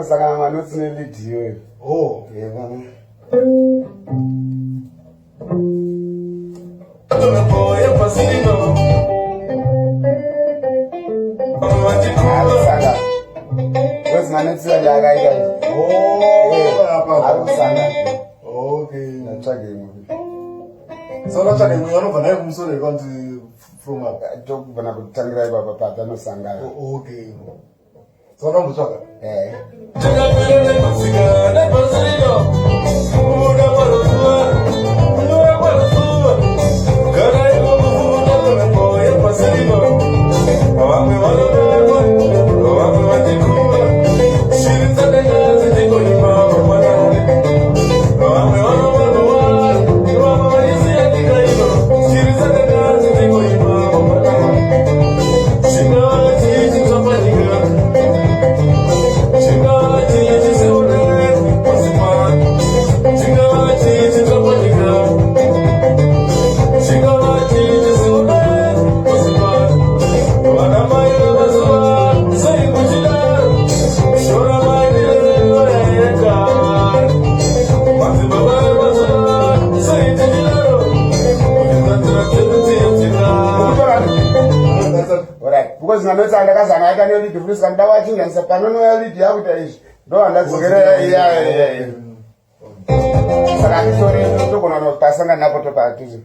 anosangana manotsi nelidi iyoyo. Oh. Arusanga. Kwezi manotsi akaita. Arusanga. Okay. Natsvage imwe. So natsvage imwe vanobva naye kumusoro ikanzi from up. Tokubva kutangira ipapa patanosangana. Okay. So vanombotsvaga? Because nanotsi andakazana aita nelidi futi saka ndawachinganisa panonouya lidi yakuita izvi ndo handadzokera saka handitori togona pasangana napo topatuzi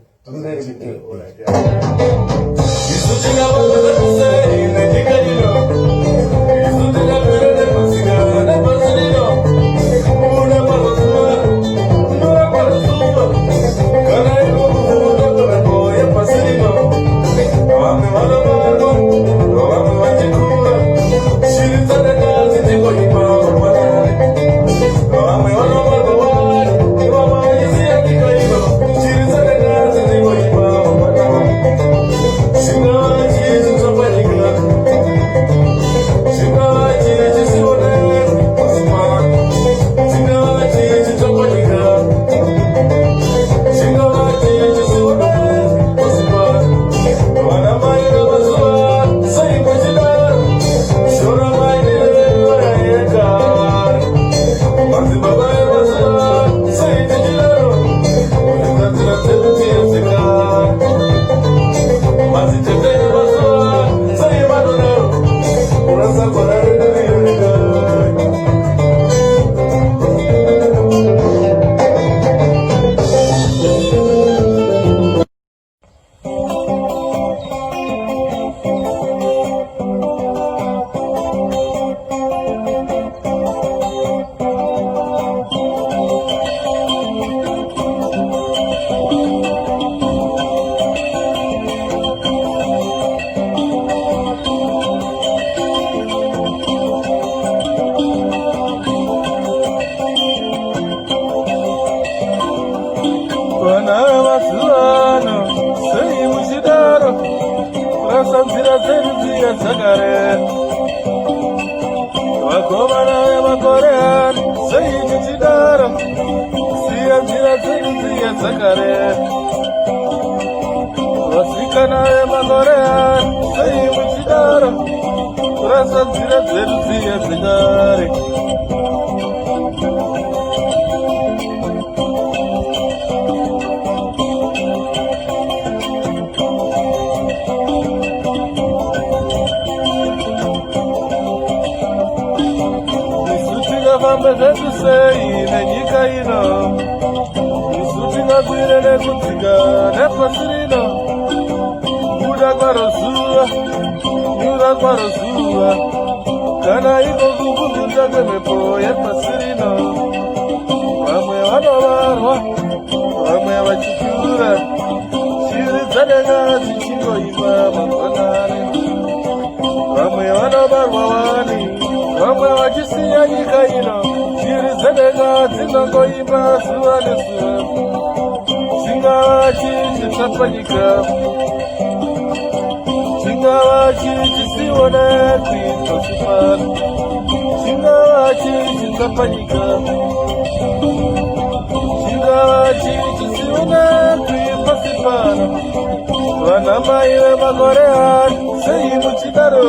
vana mai vemakore ano sei muchidaro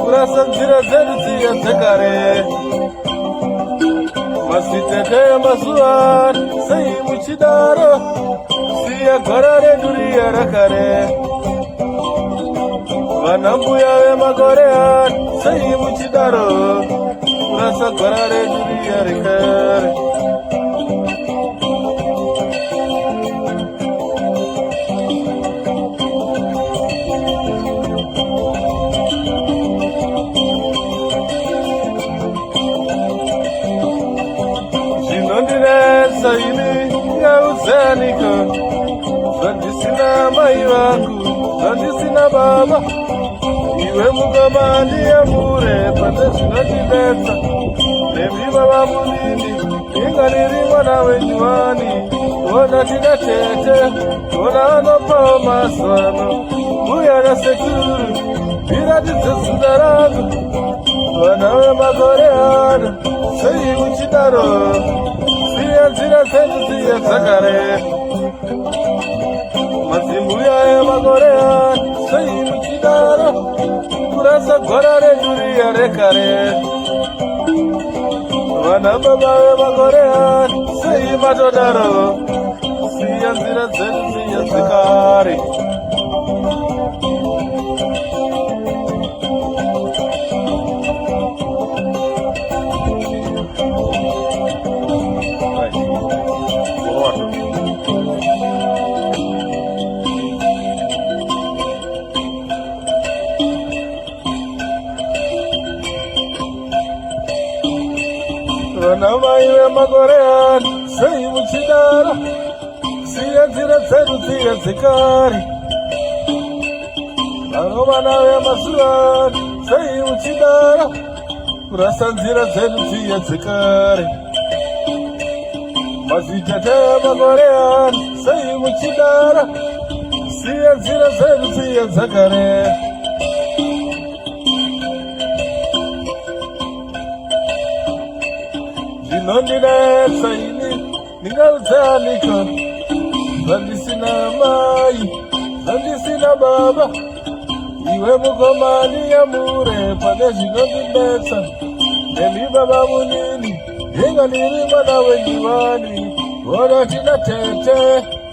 kurasa nzira dzedu dziya dzekare masitete emazuva ano sei muchidaro siya gwara redu riya rakare vana mbuya vemakore ano sei muchidaro kurasa gwara redu riya rekare saini ngauzanika zvandisina mai vangu zvandisina baba iwe mukomani yamure pane zvinotidetsa nemi baba munini inga riri mwana wenyuwani ona tina tete ona anopawo mazano mbuya nasekuru iratidze zita rangu vana vemakore ano sei muchidaro nzira dzedu dziya dzakare madzimbuya emakore ano sei muchidaro kurasa gwara redu riya rekare vana baba vemakore ano sei matodaro siya nzira dzedu dziya dzekare vana mai vemakore ano sei muchidaro siya nzira dzedu dziya dzekare vano vana vemazuva ano sei muchidaro kurasa nzira dzedu dziya dzekare mazitete emakore ano sei muchidaro siya nzira dzedu dziya dzekare zvinondinetsa ini ndingaudzanika zvandisina mai zvandisina baba iwe mukomani yamure pane zvinondinetsa nemi baba munini inga ndiri mwana wenyuwani ona tina tete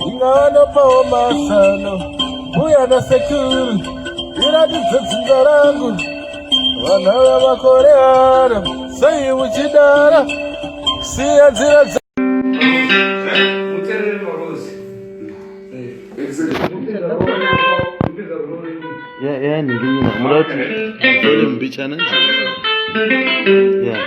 inga anopawo masano mbuya nasekuru iratidze dzinza rangu vana vemakore ano sei muchidaro siya nzira dzedu ya ningine muda wote Zole Mbichana ya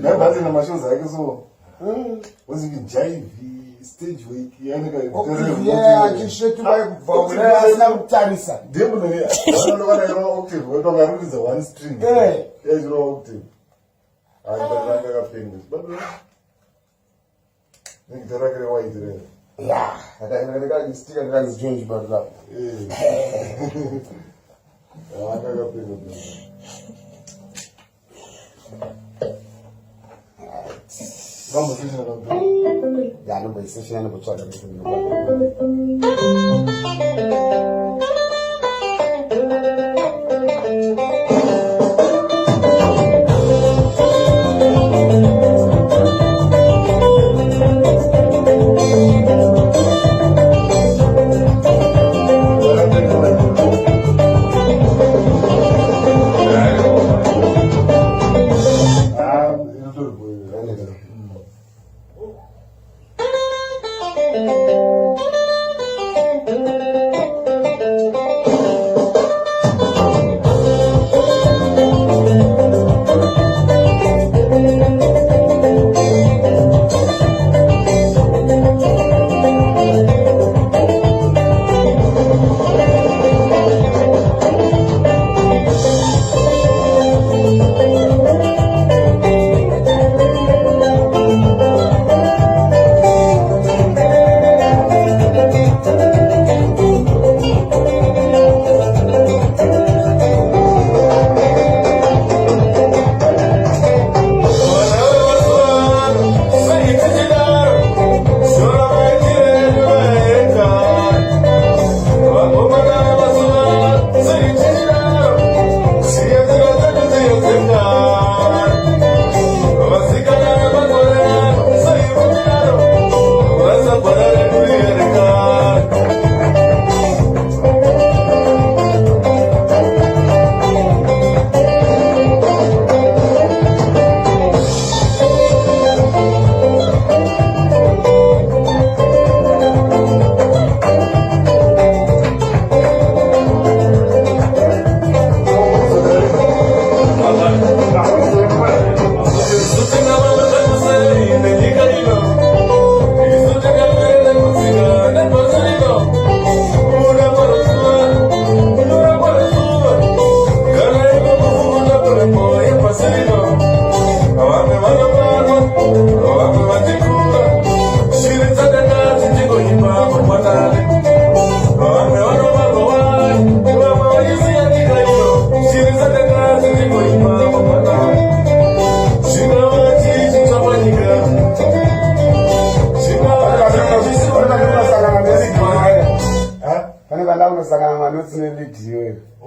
Nabhazi namashows akhe so was it jive stage week achishetivaikuvaasina ndembunonokanayiro octave wetongaruriza one string yaiziro octave andakakapengwe nekitarakire waitirei akaistika ndakazizonji barulavo akakapengwe vamos ya nomboiseshina nombotsvaga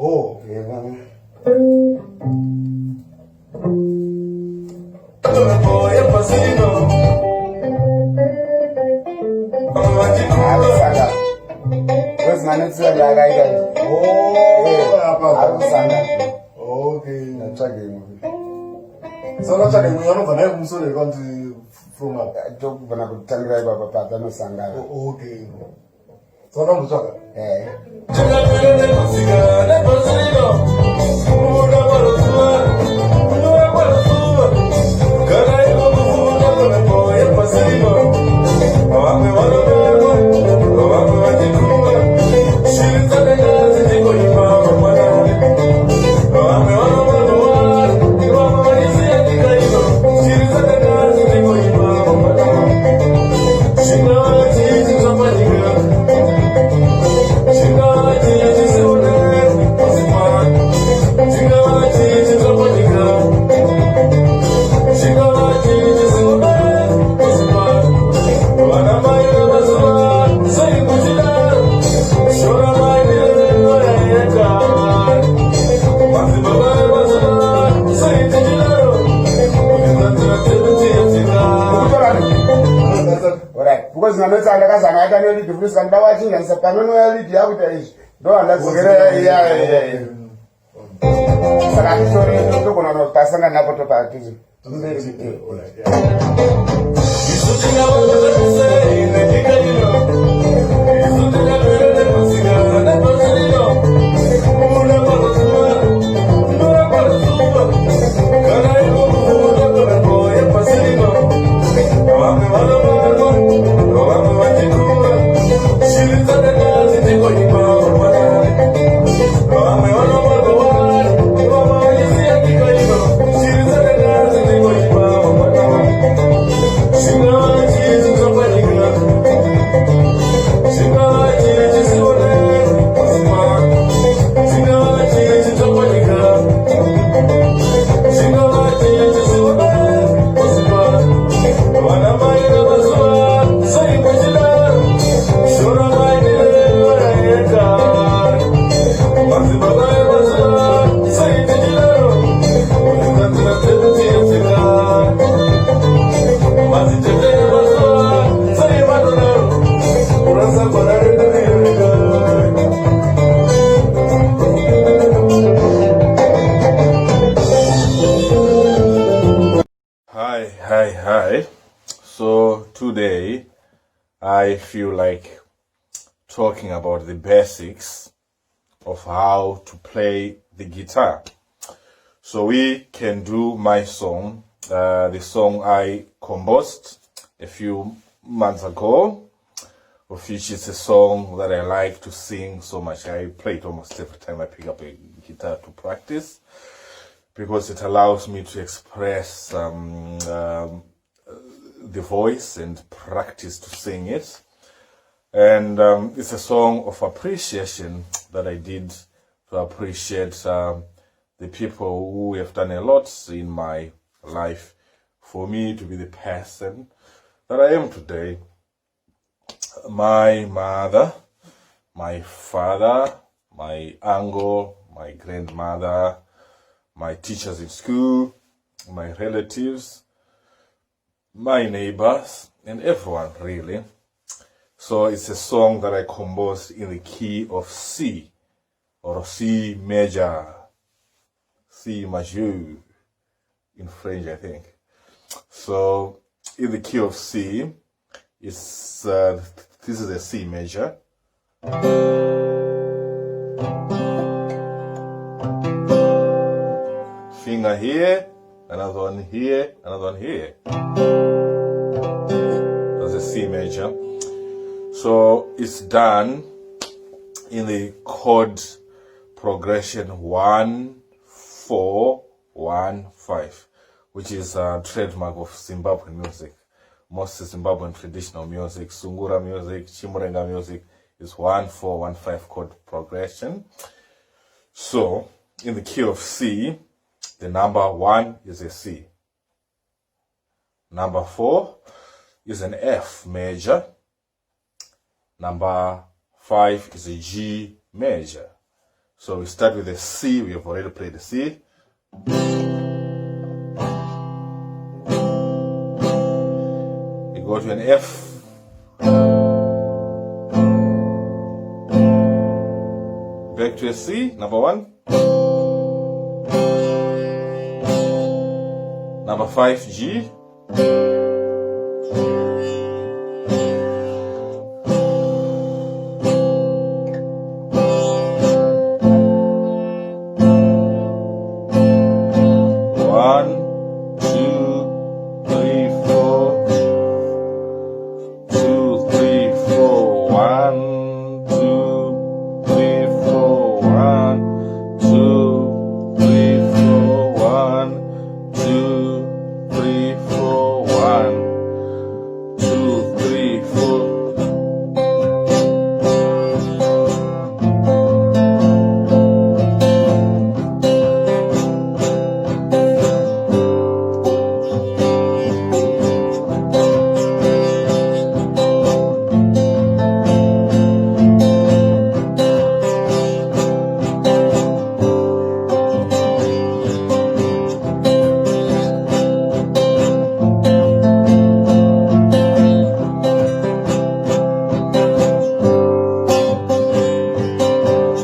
Oh. Okay. rimwe. Saka tsvake mweya unobva naye kumusoro ikanzi from up. Tokubvana kutangira ipapa patanosangana. Okay. Saka mutsvaka. Because I'm not saying that I can't only do this and that watching and say, "Panono, the other is don't let's get it." Sakati story to go on passing and never to parties. Hi. So today I feel like talking about the basics of how to play the guitar. So we can do my song, the song I composed a few months ago, of which is a song that I like to sing so much. I play it almost every time I pick up a guitar to practice, because it allows me to express the voice and practice to sing it. And it's a song of appreciation that I did to appreciate the people who have done a lot in my life for me to be the person that I am today. My mother, my father, my uncle, my grandmother, my teachers in school, my relatives, my neighbors, and everyone really. So it's a song that I composed in the key of C, or C major, C majeur in French, I think. So in the key of C, it's this is a C major. Finger here, another one here, another one here. That's a C major. So it's done in the chord progression 1-4-1-5, which is a trademark of Zimbabwean music. Most Zimbabwean traditional music, Sungura music, Chimurenga music, is 1-4-1-5 chord progression. So in the key of C, the number 1 is a C. Number 4 is an F major. Number 5 is a G major. So we start with a C. We have already played the C. We go to an F. Back to a C, number 1. number 5G.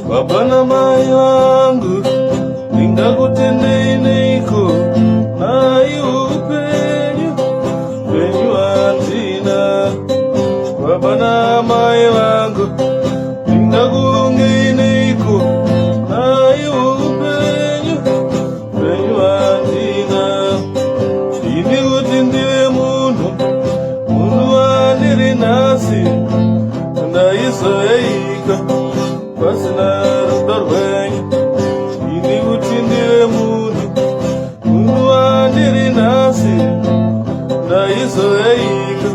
Baba mai wangu ningakutendei neiko nai upenyu andina. Baba na mai wangu ningakungei neiko nai upenyu andina. Ini kuti ndiwe munhu andiri nasi ndaizoeika pasina rudo rwenyu. Ini kuti ndiwe munhu andiri nasi ndaizoeika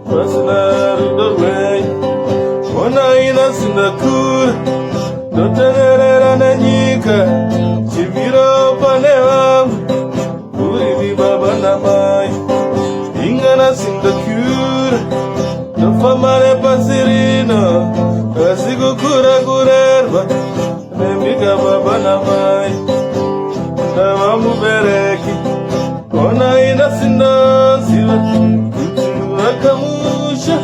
pasina rudo rwenyu. Ona ina sindakura ndoteverera nenyika chimiro pane vangu uri baba namai. Ingana sindakura ndofamba nepasi rino asi kukura kurerwa nembika baba namai. Ndava mubereki ona ina sindoziva kuti vakamusha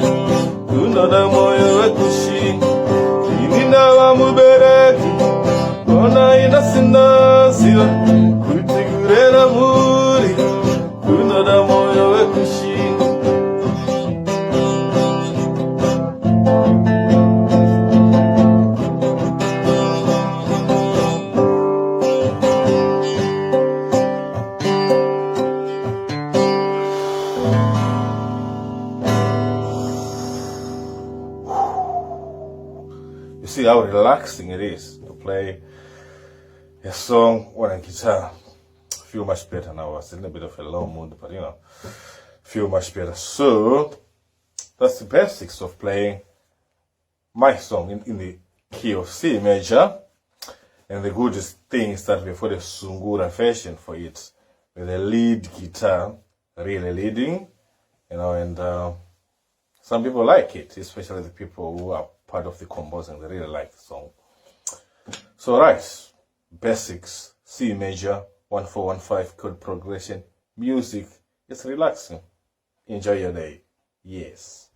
unoda moyo wekushinga. Ini ndava mubereki ona ina sindoziva kuti kurera muri unoda moyo wekushinga. You see how relaxing it is to play a song on a guitar. Feel much better now. I was in a bit of a low mood, but feel much better. So that's the basics of playing my song in the key of C major. And the goodest thing is that we've got a Sungura version for it with a lead guitar really leading, and some people like it, especially the people who are part of the composing. They really like the song. So right, basics, C major, 1-4-1-5 chord progression, music. It's relaxing. Enjoy your day. Yes.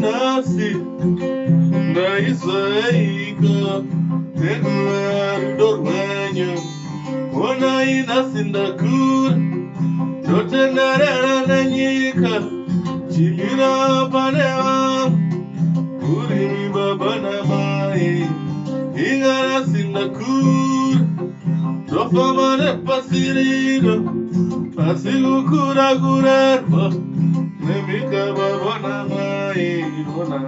nasi ndaisaika tenuarudorwenyo ona inasi ndakura ndotenderera nenyika chimira pane vangu uri baba namai ingarasi ndakura ndofamba nepasi rino pasi kukura kurerwa nemika baba namai ona